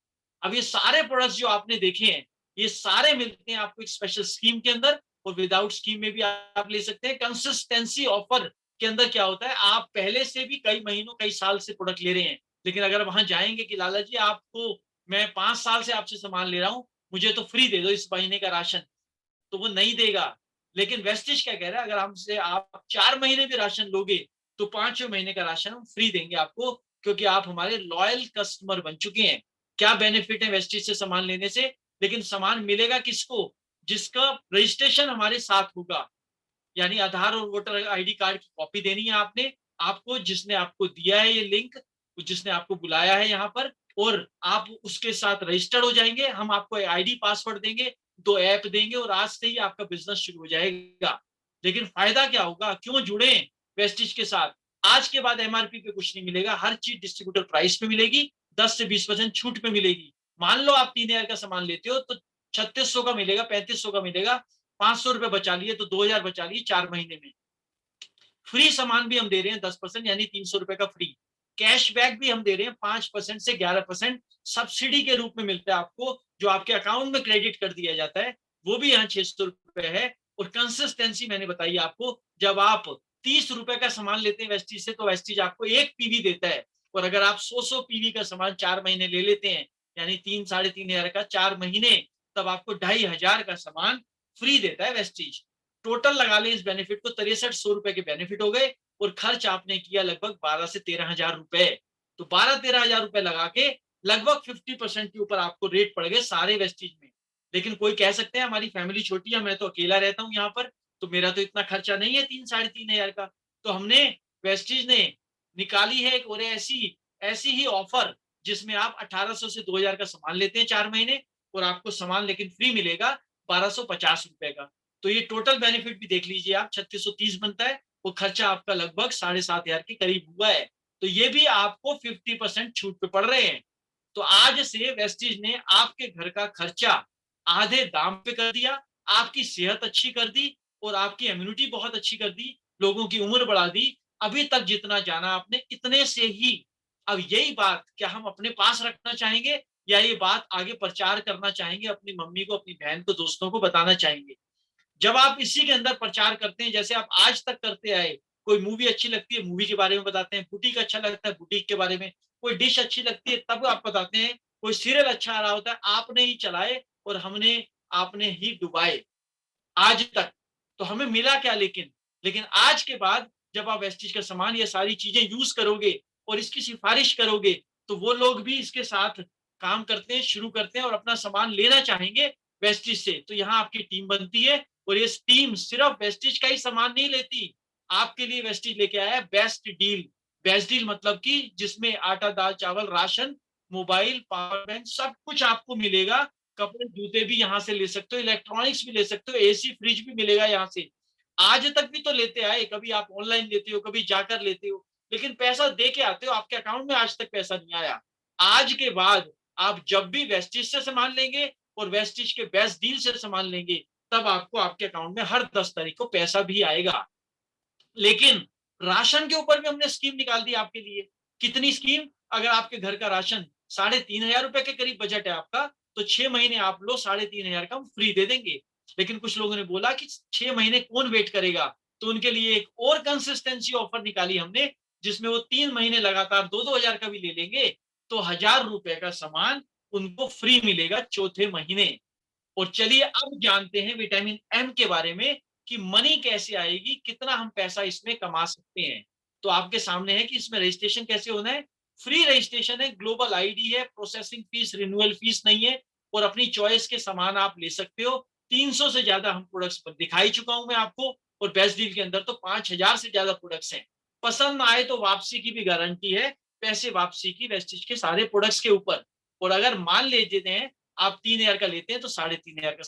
अब ये सारे प्रोडक्ट्स जो आपने देखे हैं, ये सारे मिलते हैं आपको एक स्पेशल स्कीम के अंदर, और विदाउट स्कीम में भी आप ले सकते हैं। कंसिस्टेंसी ऑफर के अंदर क्या होता है, आप पहले से भी कई महीनों कई साल से प्रोडक्ट ले रहे हैं, लेकिन अगर वहां जाएंगे कि लाला जी आपको, मैं 5 साल से आपसे सामान ले रहा हूं, मुझे तो फ्री दे दो इस महीने का राशन, तो वो नहीं देगा। लेकिन वेस्टिज क्या कह रहा है, अगर हमसे आप 4 महीने भी राशन लोगे तो 5वें महीने का राशन हम फ्री देंगे आपको, क्योंकि आप हमारे लॉयल कस्टमर बन चुके हैं। क्या बेनिफिट है वेस्टिज से सामान लेने से? लेकिन सामान मिलेगा किसको? जिसका रजिस्ट्रेशन हमारे साथ होगा। यानी आधार और वोटर आईडी कार्ड की कॉपी देनी है आपने, आपको जिसने आपको दिया है ये लिंक, जिसने आपको बुलाया है यहाँ पर, और आप उसके साथ रजिस्टर्ड हो जाएंगे। हम आपको आईडी पासवर्ड देंगे, 2 ऐप देंगे, और आज से ही आपका बिजनेस शुरू हो जाएगा। लेकिन फायदा क्या होगा, क्यों जुड़े वेस्टिज के साथ? आज के बाद एमआरपी पे कुछ नहीं मिलेगा, हर चीज डिस्ट्रीब्यूटर प्राइस पे मिलेगी, 10 से 20% छूट पे मिलेगी। मान लो आप 3000 का सामान लेते हो तो 3600 का मिलेगा, 3500 का मिलेगा, 500 रुपए बचा लिए तो 2000 बचा लिए 4 महीने में। फ्री सामान भी हम दे रहे हैं 10%, यानी 300 रुपए का फ्री। कैशबैक भी हम दे रहे हैं 5% से 11% सब्सिडी के रूप में मिलता है आपको, जो आपके अकाउंट में क्रेडिट कर दिया जाता है, वो भी यहाँ 600 रुपए है। और कंसिस्टेंसी मैंने बताई आपको, जब आप ₹30 का सामान लेते हैं वेस्टीज से, तो वेस्टीज आपको 1 पीवी देता है। और अगर आप 100 पीवी का सामान 4 महीने ले लेते हैं, यानी 3 साढ़े 3,000 का 4 महीने, तब आपको 2,500 का सामान फ्री देता है वेस्टीज। टोटल लगा लें इस बेनिफिट को, ₹6300 के बेनिफिट हो गए, और खर्च आपने किया लगभग 12 से 13,000 रुपए। तो 12-13,000 रुपए लगा के लगभग 50% के ऊपर आपको रेट पड़ गए सारे वेस्टीज में। लेकिन कोई कह सकते हैं हमारी फैमिली छोटी है, मैं तो अकेला रहता हूँ यहाँ पर, तो मेरा तो इतना खर्चा नहीं है 3 साढ़े 3,000 का। तो हमने वेस्टीज ने निकाली है एक और ऐसी ऐसी ही ऑफर, जिसमें आप 1800 से 2,000 का सामान लेते हैं 4 महीने, और आपको सामान लेकिन फ्री मिलेगा 1250 रुपए का। तो ये टोटल बेनिफिट भी देख लीजिए आप, 3630 बनता है, वो खर्चा आपका लगभग 7,500 के करीब हुआ है। तो ये भी आपको 50% छूट पे पड़ रहे हैं। तो आज से वेस्टीज ने आपके घर का खर्चा आधे दाम पे कर दिया, आपकी सेहत अच्छी कर दी, और आपकी इम्यूनिटी बहुत अच्छी कर दी, लोगों की उम्र बढ़ा दी। अभी तक जितना जाना आपने इतने से ही। अब यही बात क्या हम अपने पास रखना चाहेंगे, या ये बात आगे प्रचार करना चाहेंगे, अपनी मम्मी को, अपनी बहन को, दोस्तों को बताना चाहेंगे? जब आप इसी के अंदर प्रचार करते हैं, जैसे आप आज तक करते आए, कोई मूवी अच्छी लगती है मूवी के बारे में बताते हैं, बुटीक अच्छा लगता है बुटीक के बारे में, कोई डिश अच्छी लगती है तब आप बताते हैं, कोई सीरियल अच्छा आ रहा होता है आपने ही चलाए और हमने आपने ही डुबाए आज तक। तो हमें मिला क्या लेकिन? लेकिन आज के बाद जब आप वेस्टीज का सामान, ये सारी चीजें यूज करोगे और इसकी सिफारिश करोगे, तो वो लोग भी इसके साथ काम करते हैं, शुरू करते हैं और अपना सामान लेना चाहेंगे वेस्टीज से। तो यहाँ आपकी टीम बनती है, और ये टीम सिर्फ वेस्टीज का ही सामान नहीं लेती, आपके लिए वेस्टीज लेके आया है बेस्ट डील। बेस्ट डील मतलब कि जिसमें आटा, दाल, चावल, राशन, मोबाइल, पावर बैंक, सब कुछ आपको मिलेगा। कपड़े, जूते भी यहाँ से ले सकते हो, इलेक्ट्रॉनिक्स भी ले सकते हो, एसी, फ्रिज भी मिलेगा यहाँ से। आज तक भी तो लेते आए, कभी आप ऑनलाइन लेते हो, कभी जाकर लेते हो, लेकिन पैसा दे के आते हो, आपके अकाउंट में आज तक पैसा नहीं आया। आज के बाद आप जब भी वेस्टिज से सामान लेंगे और वेस्टिज के बेस्ट डील से सामान लेंगे, तब आपको आपके अकाउंट में हर 10 तारीख को पैसा भी आएगा। लेकिन राशन के ऊपर भी हमने स्कीम निकाल दी आपके लिए। कितनी स्कीम? अगर आपके घर का राशन 3,500 रुपए के करीब बजट है आपका, तो 6 महीने आप लो 3,500 का हम फ्री दे देंगे। लेकिन कुछ लोगों ने बोला कि 6 महीने कौन वेट करेगा, तो उनके लिए एक और कंसिस्टेंसी ऑफर निकाली हमने, जिसमें वो 3 महीने लगातार 2-2 हजार का भी ले लेंगे, तो 1,000 रुपए का सामान उनको फ्री मिलेगा चौथे महीने। और चलिए अब जानते हैं विटामिन एम के बारे में, कि मनी कैसे आएगी, कितना हम पैसा इसमें कमा सकते हैं। तो आपके सामने है कि इसमें रजिस्ट्रेशन कैसे होना है। फ्री रजिस्ट्रेशन है, ग्लोबल आईडी है, प्रोसेसिंग फीस, रिन्यूअल फीस नहीं है, और अपनी चॉइस के सामान आप ले सकते हो। 300 से ज्यादा हम प्रोडक्ट्स पर दिखा ही चुका हूं मैं आपको, और बेस्ट डील के अंदर तो 5,000 से ज्यादा प्रोडक्ट्स हैं। पसंद आए तो वापसी की भी गारंटी है, पैसे वापसी की वेस्टिज के सारे प्रोडक्ट्स के ऊपर। और अगर मान लेते हैं आप 3,000 का लेते हैं, तो 3,500 का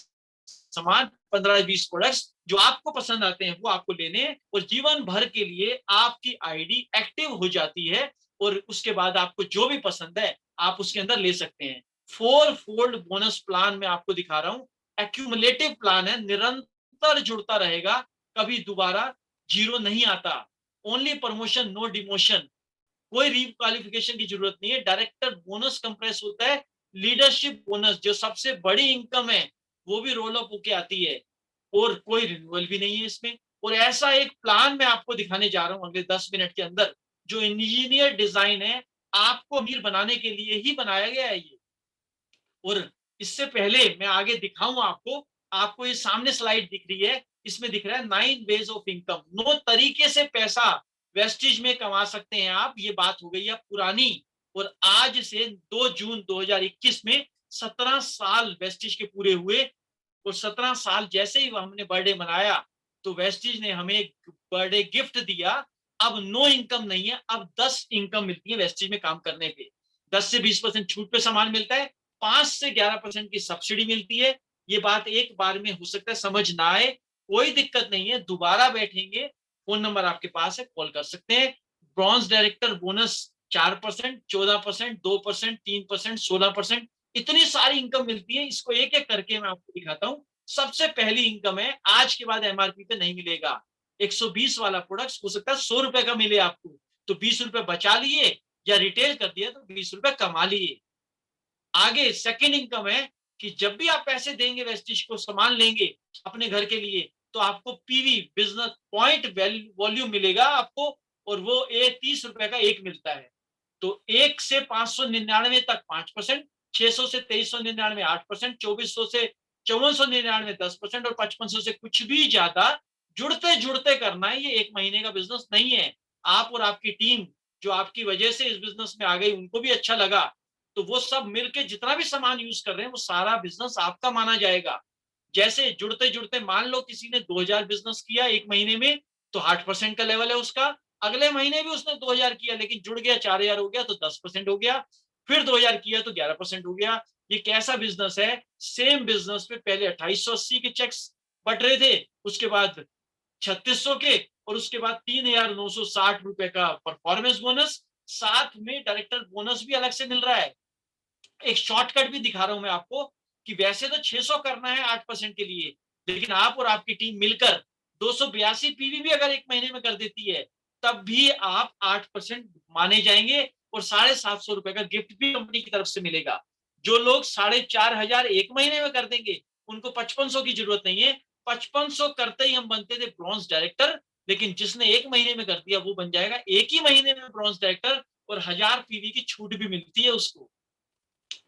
सामान, 15-20 प्रोडक्ट्स जो आपको पसंद आते हैं वो आपको लेने हैं, और जीवन भर के लिए आपकी आईडी एक्टिव हो जाती है, और उसके बाद आपको जो भी पसंद है आप उसके अंदर ले सकते हैं। 4 फोल्ड बोनस प्लान मैं आपको दिखा रहा हूँ। एक्यूमुलेटिव प्लान है, निरंतर जुड़ता रहेगा, कभी दोबारा जीरो नहीं आता। ओनली प्रमोशन, नो डिमोशन, कोई रीक्वालिफिकेशन की जरूरत नहीं है। डायरेक्टर बोनस कंप्रेस होता है, लीडरशिप बोनस जो सबसे बड़ी इनकम है वो भी रोल अप होके आती है, और कोई रिन्यूअल भी नहीं है इसमें। और ऐसा एक प्लान मैं आपको दिखाने जा रहा हूं अगले 10 मिनट के अंदर, जो इंजीनियर डिजाइन है, आपको अमीर बनाने के लिए ही बनाया गया है ये। और इससे पहले मैं आगे दिखाऊं आपको, आपको ये सामने स्लाइड दिख रही है, इसमें दिख रहा है 9 वेज ऑफ इनकम, 9 तरीके से पैसा वेस्टिज में कमा सकते हैं आप। ये बात हो गई है पुरानी, और आज से 2 जून 2021 में 17 साल वेस्टिज के पूरे हुए। और 17 साल जैसे ही हमने बर्थडे मनाया, तो वेस्टिज ने हमें एक बर्थडे गिफ्ट दिया। अब नो इनकम नहीं है, अब 10 इनकम मिलती है वेस्टिज में काम करने पे। 10 से 20% छूट पे सामान मिलता है, 5 से 11% की सब्सिडी मिलती है। ये बात एक बार में हो सकता है समझ ना आए, कोई दिक्कत नहीं है, दोबारा बैठेंगे, फोन नंबर आपके पास है, कॉल कर सकते हैं। ब्रॉन्ज डायरेक्टर बोनस 4%, 14%, 2%, 3%, 16%, इतनी सारी इनकम मिलती है। इसको एक एक करके मैं आपको दिखाता हूँ। सबसे पहली इनकम है, आज के बाद एमआरपी पे नहीं मिलेगा। 120 वाला प्रोडक्ट हो सकता है 100 रुपए का मिले आपको, तो 20 रुपए बचा लिए, या रिटेल कर दिया तो 20 रुपए कमा लिए। आगे सेकेंड इनकम है, कि जब भी आप पैसे देंगे वेस्टिज को, सामान लेंगे अपने घर के लिए, तो आपको पीवी बिजनेस पॉइंट वॉल्यूम मिलेगा आपको, और वो 30 रुपए का एक मिलता है। तो 1 से 599 तक 5%, 600 से 2399 8%, 2400 से 5499 10%, और 5500 से कुछ भी ज्यादा जुड़ते जुड़ते करना है। ये 1 महीने का बिजनेस नहीं है। आप और आपकी टीम जो आपकी वजह से इस बिजनेस में आ गई, उनको भी अच्छा लगा, तो वो सब मिलके जितना भी सामान यूज कर रहे हैं वो सारा बिजनेस आपका माना जाएगा। जैसे जुड़ते जुड़ते मान लो किसी ने 2000 बिजनेस किया 1 महीने में, तो 8% का लेवल है उसका। अगले महीने भी उसने 2000 किया लेकिन जुड़ गया 4000 हो गया तो 10% हो गया। फिर 2000 किया तो 11% हो गया। ये कैसा बिजनेस है? सेम बिजनेस में पहले 2880 के चेक्स बट रहे थे, उसके बाद 3600 के, और उसके बाद 3960 रुपए का परफॉर्मेंस बोनस, साथ में डायरेक्टर बोनस भी अलग से मिल रहा है। एक शॉर्टकट भी दिखा रहा हूं मैं आपको कि वैसे तो 600 करना है 8% के लिए, लेकिन आप और आपकी टीम मिलकर 282 पीवी भी अगर 1 महीने में कर देती है, तब भी आप 8% माने जाएंगे, और 750 रुपए का गिफ्ट भी कंपनी की तरफ से मिलेगा। जो लोग 4500 1 महीने में कर देंगे, उनको 5500 की जरूरत नहीं है। 5500 करते ही हम बनते थे ब्रॉन्ज डायरेक्टर, लेकिन जिसने 1 महीने में कर दिया वो बन जाएगा 1 ही महीने में ब्रॉन्ज डायरेक्टर, और 1000 पीवी की छूट भी मिलती है उसको।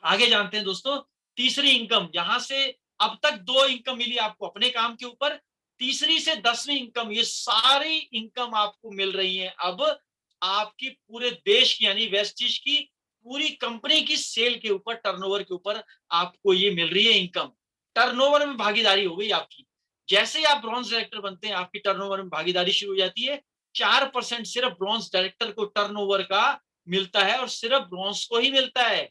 आगे जानते हैं दोस्तों, तीसरी इनकम। यहां से अब तक 2 इनकम मिली आपको अपने काम के ऊपर, तीसरी से 10वीं इनकम, ये सारी इनकम आपको मिल रही है अब आपकी पूरे देश की यानी वेस्टिज की पूरी कंपनी की सेल के ऊपर, टर्नओवर के ऊपर आपको ये मिल रही है इनकम। टर्नओवर में भागीदारी हो गई आपकी। जैसे ही आप ब्रॉन्ज डायरेक्टर बनते हैं, आपकी टर्नओवर में भागीदारी शुरू हो जाती है। 4% सिर्फ ब्रॉन्ज डायरेक्टर को टर्नओवर का मिलता है, और सिर्फ ब्रॉन्ज को ही मिलता है।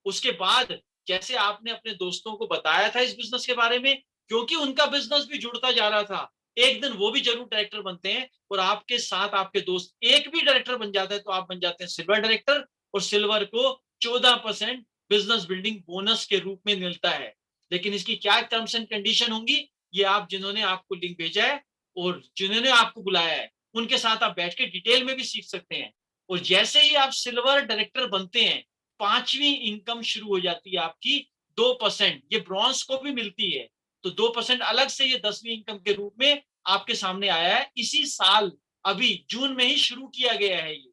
उसके बाद जैसे आपने अपने दोस्तों को बताया था इस बिजनेस के बारे में, क्योंकि उनका बिजनेस भी जुड़ता जा रहा था, एक दिन वो भी जरूर डायरेक्टर बनते हैं, और आपके साथ आपके दोस्त एक भी डायरेक्टर बन जाता है तो आप बन जाते हैं सिल्वर डायरेक्टर, और सिल्वर को 14% बिजनेस बिल्डिंग बोनस के रूप में मिलता है। लेकिन इसकी क्या टर्म्स एंड कंडीशन होंगी, ये आप जिन्होंने आपको लिंक भेजा है और जिन्होंने आपको बुलाया है उनके साथ आप बैठ के डिटेल में भी सीख सकते हैं। और जैसे ही आप सिल्वर डायरेक्टर बनते हैं, 5वीं इनकम शुरू हो जाती है आपकी 2%। ये ब्रॉन्ज को भी मिलती है, तो 2% अलग से ये 10वीं इनकम के रूप में आपके सामने आया है। इसी साल अभी जून में ही शुरू किया गया है। ये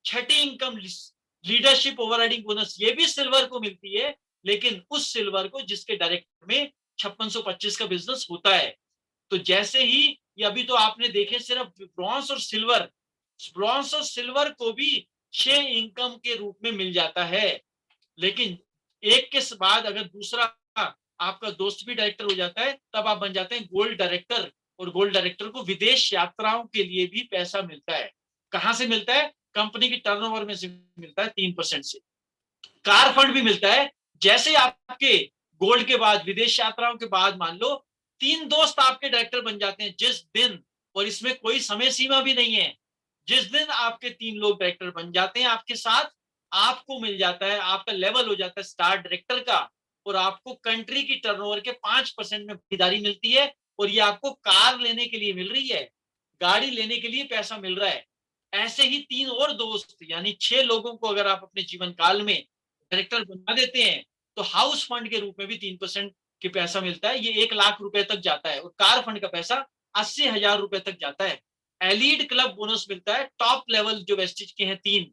छठी इनकम लीडरशिप ओवरराइडिंग बोनस, ये भी सिल्वर को मिलती है, लेकिन उस सिल्वर को जिसके डायरेक्टर में 5625 का बिजनेस होता है। तो जैसे ही ये अभी तो आपने देखे सिर्फ ब्रॉन्ज और सिल्वर, ब्रॉन्ज और सिल्वर को भी 6 इनकम के रूप में मिल जाता है। लेकिन एक के बाद अगर दूसरा आपका दोस्त भी डायरेक्टर हो जाता है, तब आप बन जाते हैं गोल्ड डायरेक्टर, और गोल्ड डायरेक्टर को विदेश यात्राओं के लिए भी पैसा मिलता है। कहां से मिलता है? कंपनी की टर्नओवर में से मिलता है 3% से। कार फंड भी मिलता है। जैसे आपके गोल्ड के बाद विदेश यात्राओं के बाद मान लो 3 दोस्त आपके डायरेक्टर बन जाते हैं जिस दिन, और इसमें कोई समय सीमा भी नहीं है, जिस दिन आपके 3 लोग डायरेक्टर बन जाते हैं आपके साथ, आपको मिल जाता है, आपका लेवल हो जाता है स्टार डायरेक्टर का, और आपको कंट्री की टर्नओवर के 5% में भागीदारी मिलती है। और ये आपको कार लेने के लिए मिल रही है, गाड़ी लेने के लिए पैसा मिल रहा है। ऐसे ही 3 और दोस्त यानी 6 लोगों को अगर आप अपने जीवन काल में डायरेक्टर बना देते हैं, तो हाउस फंड के रूप में भी 3% के पैसा मिलता है। ये 1 लाख रुपए तक जाता है, और कार फंड का पैसा 80,000 रुपए तक जाता है। एलीड क्लब बोनस मिलता है। टॉप लेवल जो वेस्टिज के हैं 3,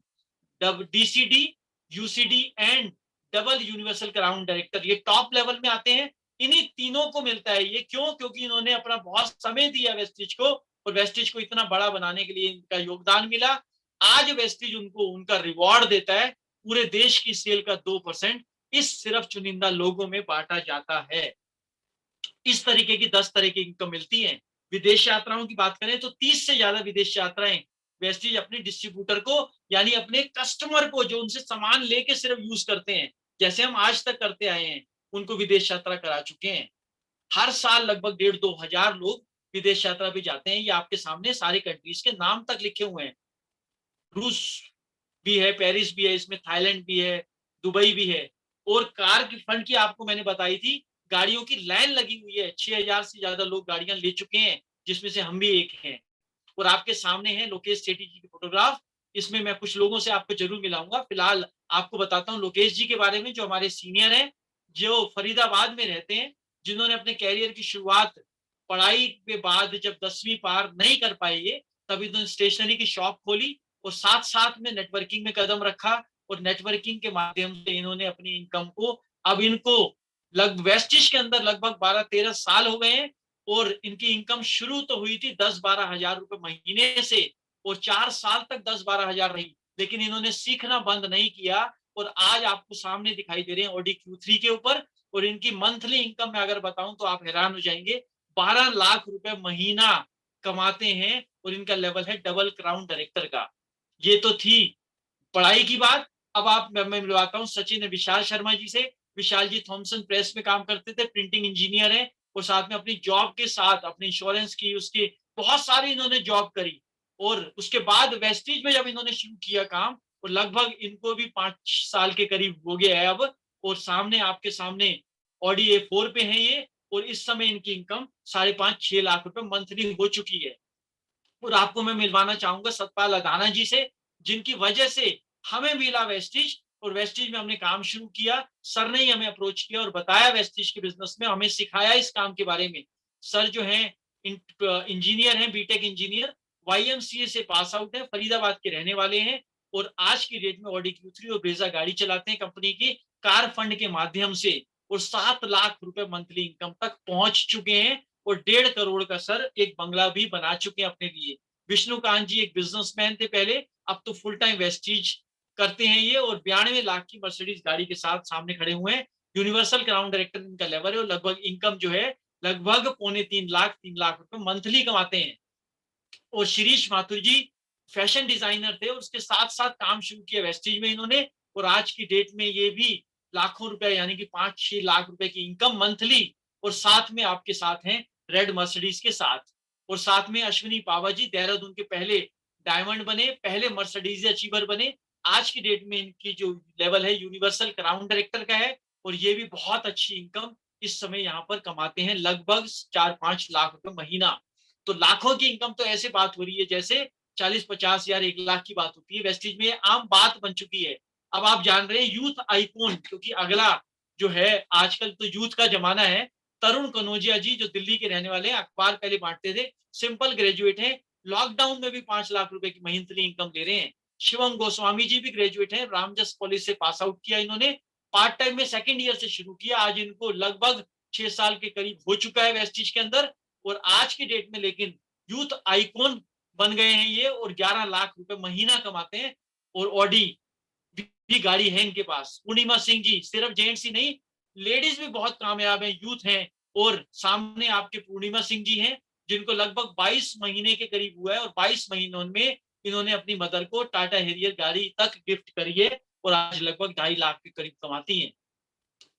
डीसीडी, UCD and double universal crown director, ये टॉप लेवल में आते हैं। इन्हीं तीनों को मिलता है ये, क्यों? क्योंकि इन्होंने अपना बहुत समय दिया वेस्टिज को, और वेस्टिज को इतना बड़ा बनाने के लिए इनका योगदान मिला। आज वेस्टिज उनको उनका रिवॉर्ड देता है, पूरे देश की सेल का 2% इस सिर्फ चुनिंदा लोगों में बांटा जाता है। इस तरीके की 10 तरह की इनकम मिलती है। विदेश यात्राओं की बात करें तो 30 से ज्यादा विदेश यात्राएं वेस्टिज अपने डिस्ट्रीब्यूटर को यानी अपने कस्टमर को जो उनसे सामान लेके सिर्फ यूज करते हैं, जैसे हम आज तक करते आए हैं, उनको विदेश यात्रा करा चुके हैं। हर साल लगभग 1,500-2,000 लोग विदेश यात्रा पे जाते हैं। ये आपके सामने सारे कंट्रीज के नाम तक लिखे हुए हैं। रूस भी है, पेरिस भी है, इसमें थाईलैंड भी है, दुबई भी है। और कार की फंड की आपको मैंने बताई थी, गाड़ियों की लाइन लगी हुई है। 6,000 से ज्यादा लोग गाड़ियां ले चुके हैं, जिसमें से हम भी एक हैं। और आपके सामने है लोकेश सेठी जी की फोटोग्राफ। इसमें मैं कुछ लोगों से आपको जरूर मिलाऊंगा। फिलहाल आपको बताता हूँ लोकेश जी के बारे में, जो हमारे सीनियर हैं, जो फरीदाबाद में रहते हैं, जिन्होंने अपने कैरियर की शुरुआत पढ़ाई के बाद जब 10वीं पार नहीं कर पाए ये, तब इन्होंने स्टेशनरी की शॉप खोली और साथ साथ में नेटवर्किंग में कदम रखा और नेटवर्किंग के माध्यम से इन्होंने अपनी इनकम को, अब इनको वेस्टिज के अंदर लगभग 12-13 साल हो गए हैं और इनकी इनकम शुरू तो हुई थी 10-12 हजार रुपए महीने से और 4 साल तक 10-12 हजार रही, लेकिन इन्होंने सीखना बंद नहीं किया और आज आपको सामने दिखाई दे रहे हैं ऑडी Q3 के ऊपर। और इनकी मंथली इनकम में अगर बताऊं तो आप हैरान हो जाएंगे, 12 लाख रुपए महीना कमाते हैं और इनका लेवल है डबल क्राउन डायरेक्टर का। ये तो थी पढ़ाई की बात। अब आप मैं मिलवाता हूँ सचिन विशाल शर्मा जी से। विशाल जी थॉमसन प्रेस में काम करते थे, प्रिंटिंग इंजीनियर है और साथ में अपनी जॉब के साथ अपनी इंश्योरेंस की, उसकी बहुत सारी इन्होंने जॉब करी और उसके बाद वेस्टिज में जब इन्होंने शुरू किया काम और लगभग इनको भी 5 साल के करीब हो गया है अब। और सामने आपके सामने ऑडी A4 पे है ये और इस समय इनकी इनकम 5.5-6 लाख रुपए मंथली हो चुकी है। और आपको मैं मिलवाना चाहूंगा सतपाल अदाना जी से, जिनकी वजह से हमें मिला वेस्टिज और वेस्टिज में हमने काम शुरू किया। सर ने ही हमें अप्रोच किया और बताया वेस्टिज के बिजनेस में, हमें सिखाया इस काम के बारे में। सर जो है इंजीनियर हैं, बीटेक इंजीनियर, YMCA से पास आउट है, फरीदाबाद के रहने वाले हैं और आज की डेट में ऑडी Q3 और ब्रेजा गाड़ी चलाते हैं कंपनी की कार फंड के माध्यम से और 7 लाख रुपए मंथली इनकम तक पहुंच चुके हैं और 1.5 करोड़ का सर एक बंगला भी बना चुके हैं अपने लिए। विष्णुकांत जी एक बिजनेसमैन थे पहले, अब तो फुल टाइम वेस्टिज करते हैं ये और 92 लाख की मर्सिडीज गाड़ी के साथ सामने खड़े हुए हैं। यूनिवर्सल क्राउन डायरेक्टर इनका लेवल है और लगभग इनकम जो है लगभग 2.25 लाख 3 लाख रुपए मंथली कमाते हैं। और शिरीष माथुर जी फैशन डिजाइनर थे और उसके साथ साथ काम शुरू किया वेस्टिज में इन्होंने और आज की डेट में ये भी लाखों रुपए यानी कि 5-6 लाख रुपए की इनकम मंथली और साथ में आपके साथ हैं रेड मर्सिडीज के साथ। और साथ में अश्विनी पावा जी देहरादून के पहले डायमंड बने, पहले मर्सिडीज अचीवर बने। आज की डेट में इनकी जो लेवल है यूनिवर्सल क्राउन डायरेक्टर का है और ये भी बहुत अच्छी इनकम इस समय यहाँ पर कमाते हैं, लगभग 4-5 लाख रुपए महीना। तो लाखों की इनकम तो ऐसे बात हो रही है जैसे 40-50 हजार 1 लाख की बात होती है, वेस्टिज में आम बात बन चुकी है। अब आप जान रहे हैं यूथ आइकॉन, क्योंकि अगला जो है आजकल तो यूथ का जमाना है। तरुण कनौजिया जी जो दिल्ली के रहने वाले हैं, अखबार पहले बांटते थे, सिंपल ग्रेजुएट हैं, लॉकडाउन में भी 5 लाख रुपए की मंथली इनकम ले रहे हैं। शिवम गोस्वामी जी भी ग्रेजुएट हैं, रामजस कॉलेज से पास आउट किया इन्होंने, पार्ट टाइम में सेकेंड ईयर से शुरू किया, आज इनको लगभग 6 साल के करीब हो चुका है वेस्टिज के अंदर। और आज की डेट में लेकिन यूथ आइकॉन बन गए हैं ये और 11 लाख रुपए महीना कमाते हैं और ऑडी भी गाड़ी है इनके पास। पूर्णिमा सिंह जी सिर्फ जेंट्स ही नहीं, लेडीज भी बहुत कामयाब हैं, यूथ हैं। और सामने आपके पूर्णिमा सिंह जी हैं जिनको लगभग 22 महीने के करीब हुआ है और 22 महीनों में इन्होंने अपनी मदर को टाटा हेरियर गाड़ी तक गिफ्ट करी है और आज लगभग 2.5 लाख के करीब कमाती हैं।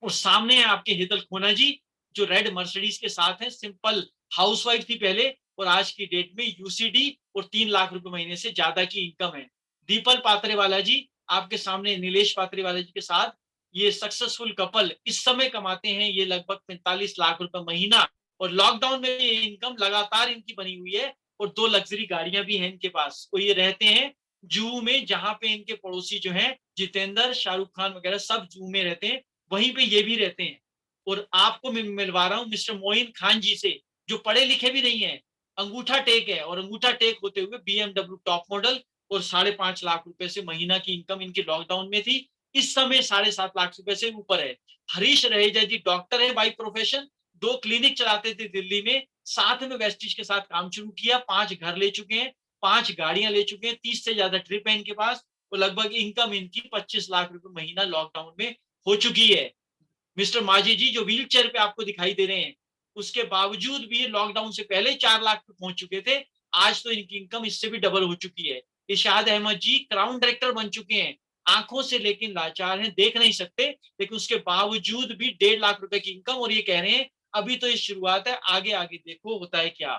और सामने है आपके हेतल खोना जी जो रेड मर्सिडीज के साथ हैं, सिंपल हाउसवाइफ थी पहले और आज की डेट में यूसीडी और 3 लाख रुपए महीने से ज्यादा की इनकम है। दीपल पात्रेवाला जी आपके सामने नीलेश पात्रेवाला जी के साथ ये सक्सेसफुल कपल इस समय कमाते हैं ये लगभग 45 लाख रुपए महीना और लॉकडाउन में ये इनकम लगातार इनकी बनी हुई है और 2 लग्जरी गाड़ियां भी हैं इनके पास। और ये रहते हैं जूहू में, जहां पे इनके पड़ोसी जो हैं जितेंद्र, शाहरुख खान वगैरह सब जूहू में रहते हैं, वहीं पे ये भी रहते हैं। और आपको मैं मिलवा रहा हूँ मिस्टर मोइन खान जी से, जो पढ़े लिखे भी नहीं है, अंगूठा टेक है और अंगूठा टेक होते हुए BMW टॉप मॉडल और 5.5 लाख रुपए से महीना की इनकम इनकी लॉकडाउन में थी, इस समय 7.5 लाख रुपए से ऊपर है। हरीश रहेजा जी डॉक्टर है बाई प्रोफेशन, 2 क्लिनिक चलाते थे दिल्ली में, साथ में वेस्टिज के साथ काम शुरू किया, 5 घर ले चुके हैं, 5 गाड़ियां ले चुके हैं, 30 से ज्यादा ट्रिप है इनके पास और लगभग इनकम इनकी 25 लाख रुपए महीना लॉकडाउन में हो चुकी है। मिस्टर माझी जी जो व्हील चेयर पे आपको दिखाई दे रहे हैं, उसके बावजूद भी ये लॉकडाउन से पहले 4 लाख पे पहुंच चुके थे, आज तो इनकी इनकम इससे भी डबल हो चुकी है। इरशाद अहमद जी क्राउन डायरेक्टर बन चुके हैं, आंखों से लेकिन लाचार हैं, देख नहीं सकते, लेकिन उसके बावजूद भी 1.5 लाख रुपए की इनकम और ये कह रहे हैं अभी तो ये शुरुआत है, आगे आगे देखो होता है क्या।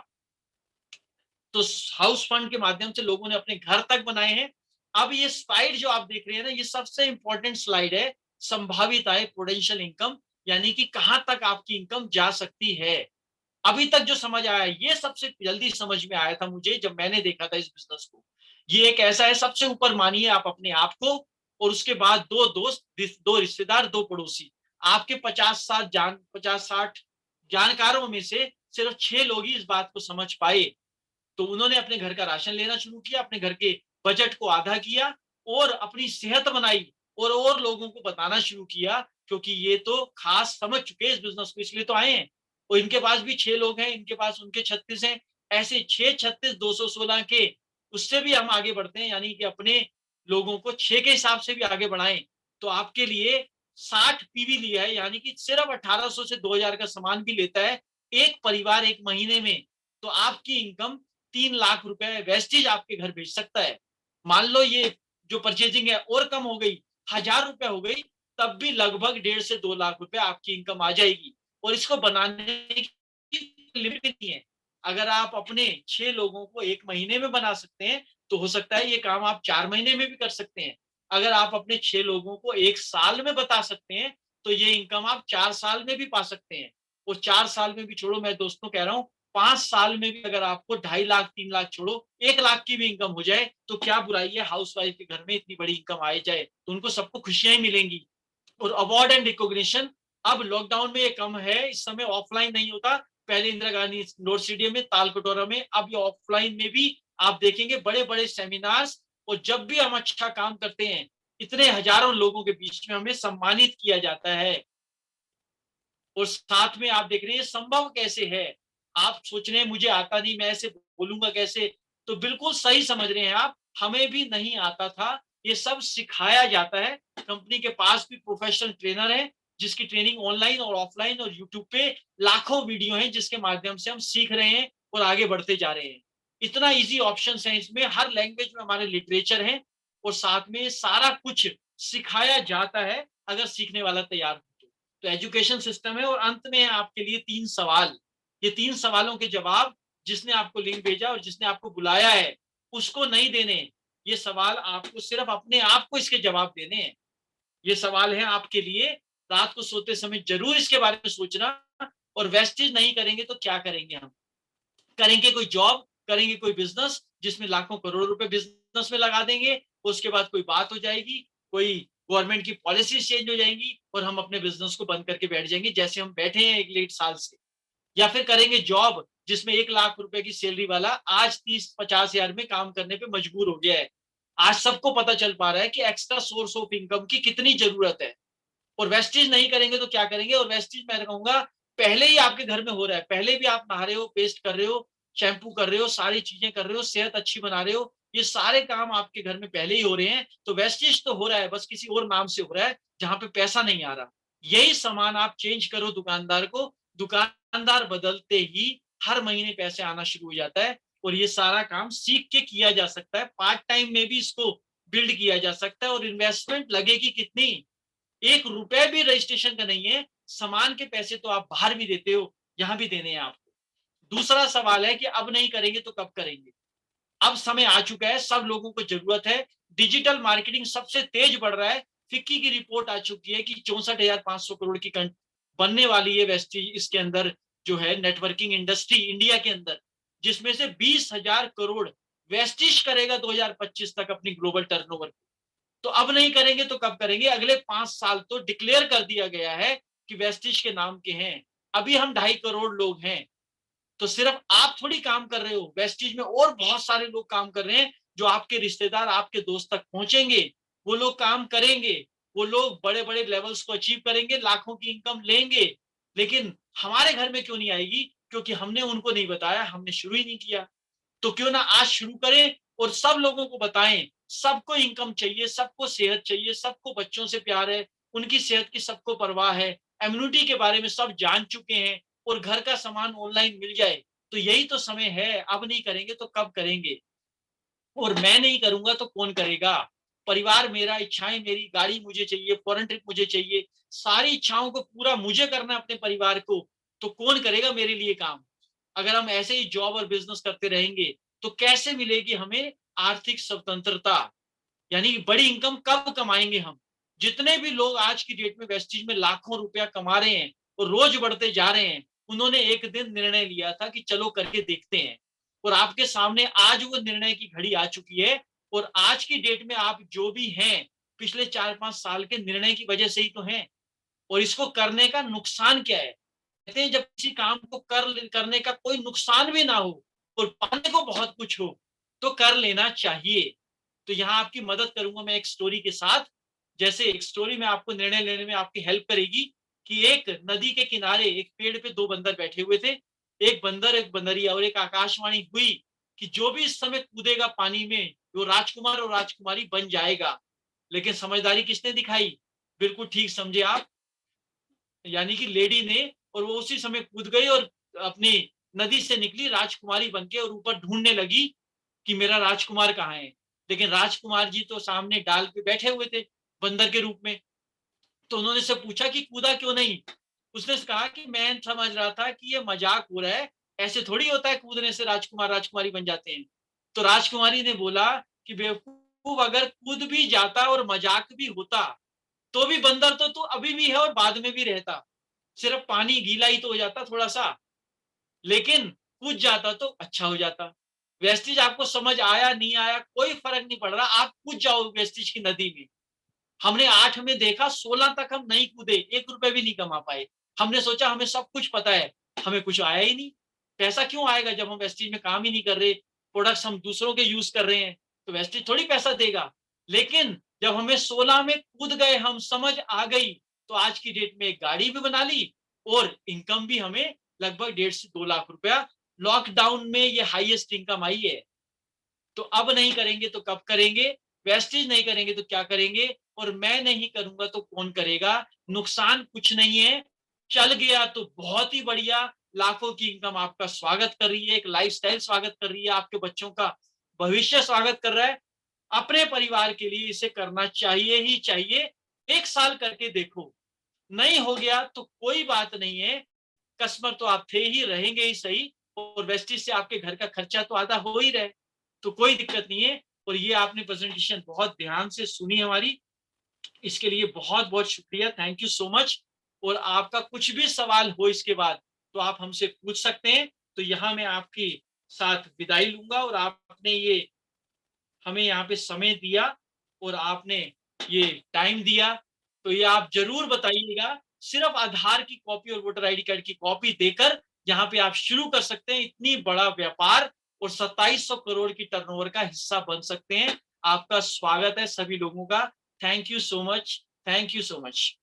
तो हाउस फंड के माध्यम से लोगों ने अपने घर तक बनाए हैं। अब ये स्लाइड जो आप देख रहे हैं ना, ये सबसे इंपॉर्टेंट स्लाइड है, संभावित आय पोटेंशियल इनकम, यानी कि कहां तक आपकी इनकम जा सकती है। अभी तक जो समझ आया ये सबसे जल्दी समझ में आया था मुझे जब मैंने देखा था इस बिजनेस को। ये एक ऐसा है, सबसे ऊपर मानिए आप अपने आप को और उसके बाद 2 दोस्त, 2 रिश्तेदार, 2 पड़ोसी, आपके 50-60 जानकारों में से सिर्फ 6 लोग ही इस बात को समझ पाए। तो उन्होंने अपने घर का राशन लेना शुरू किया, अपने घर के बजट को आधा किया और अपनी सेहत बनाई और लोगों को बताना शुरू किया, क्योंकि ये तो खास समझ चुके हैं इस बिज़नेस को, इसलिए तो आए हैं। और इनके पास भी 6 लोग हैं, इनके पास उनके 36 हैं। ऐसे 6, 36, 216 के उससे भी हम आगे बढ़ते हैं, यानी कि अपने लोगों को 6 के हिसाब से भी आगे बढ़ाएँ। तो आपके लिए 60 पीवी लिया है, यानी कि सिर्फ 1800 से 2000 का सामान भी लेता है एक परिवार 1 महीने में, तो आपकी इनकम 3 लाख रुपए वेस्टेज आपके घर भेज सकता है। मान लो ये जो परचेजिंग है और कम हो गई, 1000 रुपए हो गई, तब भी लगभग 1.5 से 2 लाख रुपए आपकी इनकम आ जाएगी। और इसको बनाने की लिमिट नहीं है। अगर आप अपने 6 लोगों को 1 महीने में बना सकते हैं, तो हो सकता है ये काम आप 4 महीने में भी कर सकते हैं। अगर आप अपने 6 लोगों को 1 साल में बता सकते हैं, तो ये इनकम आप 4 साल में भी पा सकते हैं। और 4 साल में भी छोड़ो, मैं दोस्तों कह रहा हूँ 5 साल में भी अगर आपको 2.5 लाख 3 लाख छोड़ो 1 लाख की भी इनकम हो जाए, तो क्या बुराई है हाउसवाइफ के घर में इतनी बड़ी इनकम आ जाए, तो उनको सबको खुशियां ही मिलेंगी। और अवार्ड एंड रिकॉग्निशन, अब लॉकडाउन में ये कम है, इस समय ऑफलाइन नहीं होता। पहले इंदिरा गांधी इंडोर स्टेडियम में, तालकटोरा में, अब ये ऑफलाइन में भी आप देखेंगे बड़े बड़े सेमिनार्स। और जब भी हम अच्छा काम करते हैं, इतने हजारों लोगों के बीच में हमें सम्मानित किया जाता है। और साथ में आप देख रहे हैं संभव कैसे है। आप सोच रहे हैं मुझे आता नहीं, मैं ऐसे बोलूंगा कैसे, तो बिल्कुल सही समझ रहे हैं आप। हमें भी नहीं आता था, ये सब सिखाया जाता है। कंपनी के पास भी प्रोफेशनल ट्रेनर है, जिसकी ट्रेनिंग ऑनलाइन और ऑफलाइन और यूट्यूब पे लाखों वीडियो हैं, जिसके माध्यम से हम सीख रहे हैं और आगे बढ़ते जा रहे हैं। इतना इजी ऑप्शन है इसमें, हर लैंग्वेज में हमारे लिटरेचर है और साथ में सारा कुछ सिखाया जाता है, अगर सीखने वाला तैयार हो तो एजुकेशन सिस्टम है। और अंत में आपके लिए 3 सवाल, ये 3 सवालों के जवाब, जिसने आपको लिंक भेजा और जिसने आपको बुलाया है, उसको नहीं देने। ये सवाल आपको सिर्फ अपने आप को इसके जवाब देने हैं। ये सवाल है आपके लिए, रात को सोते समय जरूर इसके बारे में सोचना। और वेस्टेज नहीं करेंगे तो क्या करेंगे हम? करेंगे कोई जॉब, करेंगे कोई बिजनेस जिसमें लाखों करोड़ रुपए बिजनेस में लगा देंगे, उसके बाद कोई बात हो जाएगी, कोई गवर्नमेंट की पॉलिसीज चेंज हो जाएंगी और हम अपने बिजनेस को बंद करके बैठ जाएंगे, जैसे हम बैठे हैं 1 डेढ़ साल से। या फिर करेंगे जॉब जिसमें 1 लाख रुपए की सैलरी वाला आज 30-50 हजार में काम करने पे मजबूर हो गया है। आज सबको पता चल पा रहा है कि एक्स्ट्रा सोर्स ऑफ इनकम की कितनी जरूरत है। और वेस्टेज नहीं करेंगे तो क्या करेंगे? और वेस्टेज मैं कहूंगा पहले ही आपके घर में हो रहा है, पहले भी आप नहा रहे हो, पेस्ट कर रहे हो, शैम्पू कर रहे हो, सारी चीजें कर रहे हो, सेहत अच्छी बना रहे हो, ये सारे काम आपके घर में पहले ही हो रहे हैं। तो वेस्टेज तो हो रहा है, बस किसी और नाम से हो रहा है जहां पे पैसा नहीं आ रहा। यही सामान आप चेंज करो दुकानदार को, दुकानदार बदलते ही हर महीने पैसे आना शुरू हो जाता है। और ये सारा काम सीख के किया जा सकता है, पार्ट टाइम में भी इसको बिल्ड किया जा सकता है। और इन्वेस्टमेंट लगेगी कितनी? 1 रुपए भी रजिस्ट्रेशन का नहीं है। सामान के पैसे तो आप बाहर भी देते हो, यहां भी देने हैं आपको। दूसरा सवाल है कि अब नहीं करेंगे तो कब करेंगे? अब समय आ चुका है, सब लोगों को जरूरत है। डिजिटल मार्केटिंग सबसे तेज बढ़ रहा है। फिक्की की रिपोर्ट आ चुकी है कि 64,500 करोड़ की बनने वाली है वेस्टेज, इसके अंदर जो है नेटवर्किंग इंडस्ट्री इंडिया के अंदर, जिसमें से 20,000 करोड़ वेस्टिज करेगा 2025 तक अपनी ग्लोबल टर्नओवर। तो अब नहीं करेंगे तो कब करेंगे? अगले 5 साल तो डिक्लेयर कर दिया गया है कि वेस्टिज के नाम के हैं। अभी हम 2.5 करोड़ लोग हैं, तो सिर्फ आप थोड़ी काम कर रहे हो, वेस्टिज में और बहुत सारे लोग काम कर रहे हैं। जो आपके रिश्तेदार, आपके दोस्त तक पहुंचेंगे, वो लोग काम करेंगे, वो लोग बड़े बड़े लेवल्स को अचीव करेंगे, लाखों की इनकम लेंगे। लेकिन हमारे घर में क्यों नहीं आएगी? क्योंकि हमने उनको नहीं बताया, हमने शुरू ही नहीं किया। तो क्यों ना आज शुरू करें और सब लोगों को बताएं। सबको इनकम चाहिए, सबको सेहत चाहिए, सबको बच्चों से प्यार है, उनकी सेहत की सबको परवाह है, इम्यूनिटी के बारे में सब जान चुके हैं, और घर का सामान ऑनलाइन मिल जाए। तो यही तो समय है, अब नहीं करेंगे तो कब करेंगे? और मैं नहीं करूंगा तो कौन करेगा? परिवार मेरा, इच्छाएं मेरी, गाड़ी मुझे चाहिए, फॉरेन ट्रिप मुझे चाहिए, सारी इच्छाओं को पूरा मुझे करना है अपने परिवार को। तो कौन करेगा मेरे लिए काम? अगर हम ऐसे ही जॉब और बिजनेस करते रहेंगे, तो कैसे मिलेगी हमें आर्थिक स्वतंत्रता? यानी बड़ी इनकम कब कमाएंगे हम? जितने भी लोग आज की डेट में वेस्टिज में लाखों रुपया कमा रहे हैं और रोज बढ़ते जा रहे हैं, उन्होंने एक दिन निर्णय लिया था कि चलो करके देखते हैं। और आपके सामने आज वो निर्णय की घड़ी आ चुकी है। और आज की डेट में आप जो भी हैं, पिछले 4-5 साल के निर्णय की वजह से ही तो हैं। और इसको करने का नुकसान क्या है? कहते हैं जब किसी काम को करने का कोई नुकसान भी ना हो और पाने को बहुत कुछ हो तो कर लेना चाहिए। तो यहाँ आपकी मदद करूंगा मैं एक स्टोरी के साथ। जैसे एक स्टोरी में आपको निर्णय लेने में आपकी हेल्प करेगी कि एक नदी के किनारे एक पेड़ पे दो बंदर बैठे हुए थे। एक बंदर, एक बंदरिया, और एक आकाशवाणी हुई कि जो भी इस समय कूदेगा पानी में वो राजकुमार और राजकुमारी बन जाएगा। लेकिन समझदारी किसने दिखाई? बिल्कुल ठीक समझे आप, यानी कि लेडी ने। और वो उसी समय कूद गई और अपनी नदी से निकली राजकुमारी बनके और ऊपर ढूंढने लगी कि मेरा राजकुमार कहाँ है। लेकिन राजकुमार जी तो सामने डाल पे बैठे हुए थे बंदर के रूप में। तो उन्होंने से पूछा कि कूदा क्यों नहीं? उसने कहा कि मैं समझ रहा था कि ये मजाक हो रहा है, ऐसे थोड़ी होता है कूदने से राजकुमार राजकुमारी बन जाते हैं। तो राजकुमारी ने बोला कि बेवकूफ, अगर कूद भी जाता और मजाक भी होता तो भी बंदर तो तू अभी भी है और बाद में भी रहता। सिर्फ पानी गीला ही तो हो जाता थोड़ा सा, लेकिन कूद जाता तो अच्छा हो जाता। वेस्टिज आपको समझ आया नहीं आया कोई फर्क नहीं पड़ रहा, आप कूद जाओ वेस्टिज की नदी में। हमने 8 में देखा, 16 तक हम नहीं कूदे, 1 रुपए भी नहीं कमा पाए। हमने सोचा हमें सब कुछ पता है, हमें कुछ आया ही नहीं। पैसा क्यों आएगा जब हम वेस्टिज में काम ही नहीं कर रहे, प्रोडक्ट्स हम दूसरों के यूज कर रहे हैं, तो वेस्टिज थोड़ी पैसा देगा। लेकिन जब हमें 16 में कूद गए, हम समझ आ गई, तो आज की डेट में एक गाड़ी भी बना ली और इनकम भी हमें लगभग 1.5 से 2 लाख रुपया लॉकडाउन में ये हाईएस्ट इनकम आई है। तो अब नहीं करेंगे तो कब करेंगे? वेस्टेज नहीं करेंगे तो क्या करेंगे? और मैं नहीं करूंगा तो कौन करेगा? नुकसान कुछ नहीं है, चल गया तो बहुत ही बढ़िया। लाखों की इनकम आपका स्वागत कर रही है, एक लाइफस्टाइल स्वागत कर रही है, आपके बच्चों का भविष्य स्वागत कर रहा है। अपने परिवार के लिए इसे करना चाहिए ही चाहिए। 1 साल करके देखो, नहीं हो गया तो कोई बात नहीं है, कस्टमर तो आप थे ही, रहेंगे ही सही, और वेस्टिज से आपके घर का खर्चा तो आधा हो ही रहा है, तो कोई दिक्कत नहीं है। और ये आपने प्रेजेंटेशन बहुत ध्यान से सुनी हमारी, इसके लिए बहुत बहुत शुक्रिया, थैंक यू सो मच। और आपका कुछ भी सवाल हो इसके बाद तो आप हमसे पूछ सकते हैं। तो यहाँ मैं आपकी साथ विदाई लूंगा, और आपने ये हमें यहाँ पे समय दिया और आपने ये टाइम दिया, तो ये आप जरूर बताइएगा। सिर्फ आधार की कॉपी और वोटर आईडी कार्ड की कॉपी देकर यहाँ पे आप शुरू कर सकते हैं इतनी बड़ा व्यापार, और 2700 करोड़ की टर्नओवर का हिस्सा बन सकते हैं। आपका स्वागत है सभी लोगों का। Thank you so much, thank you so much.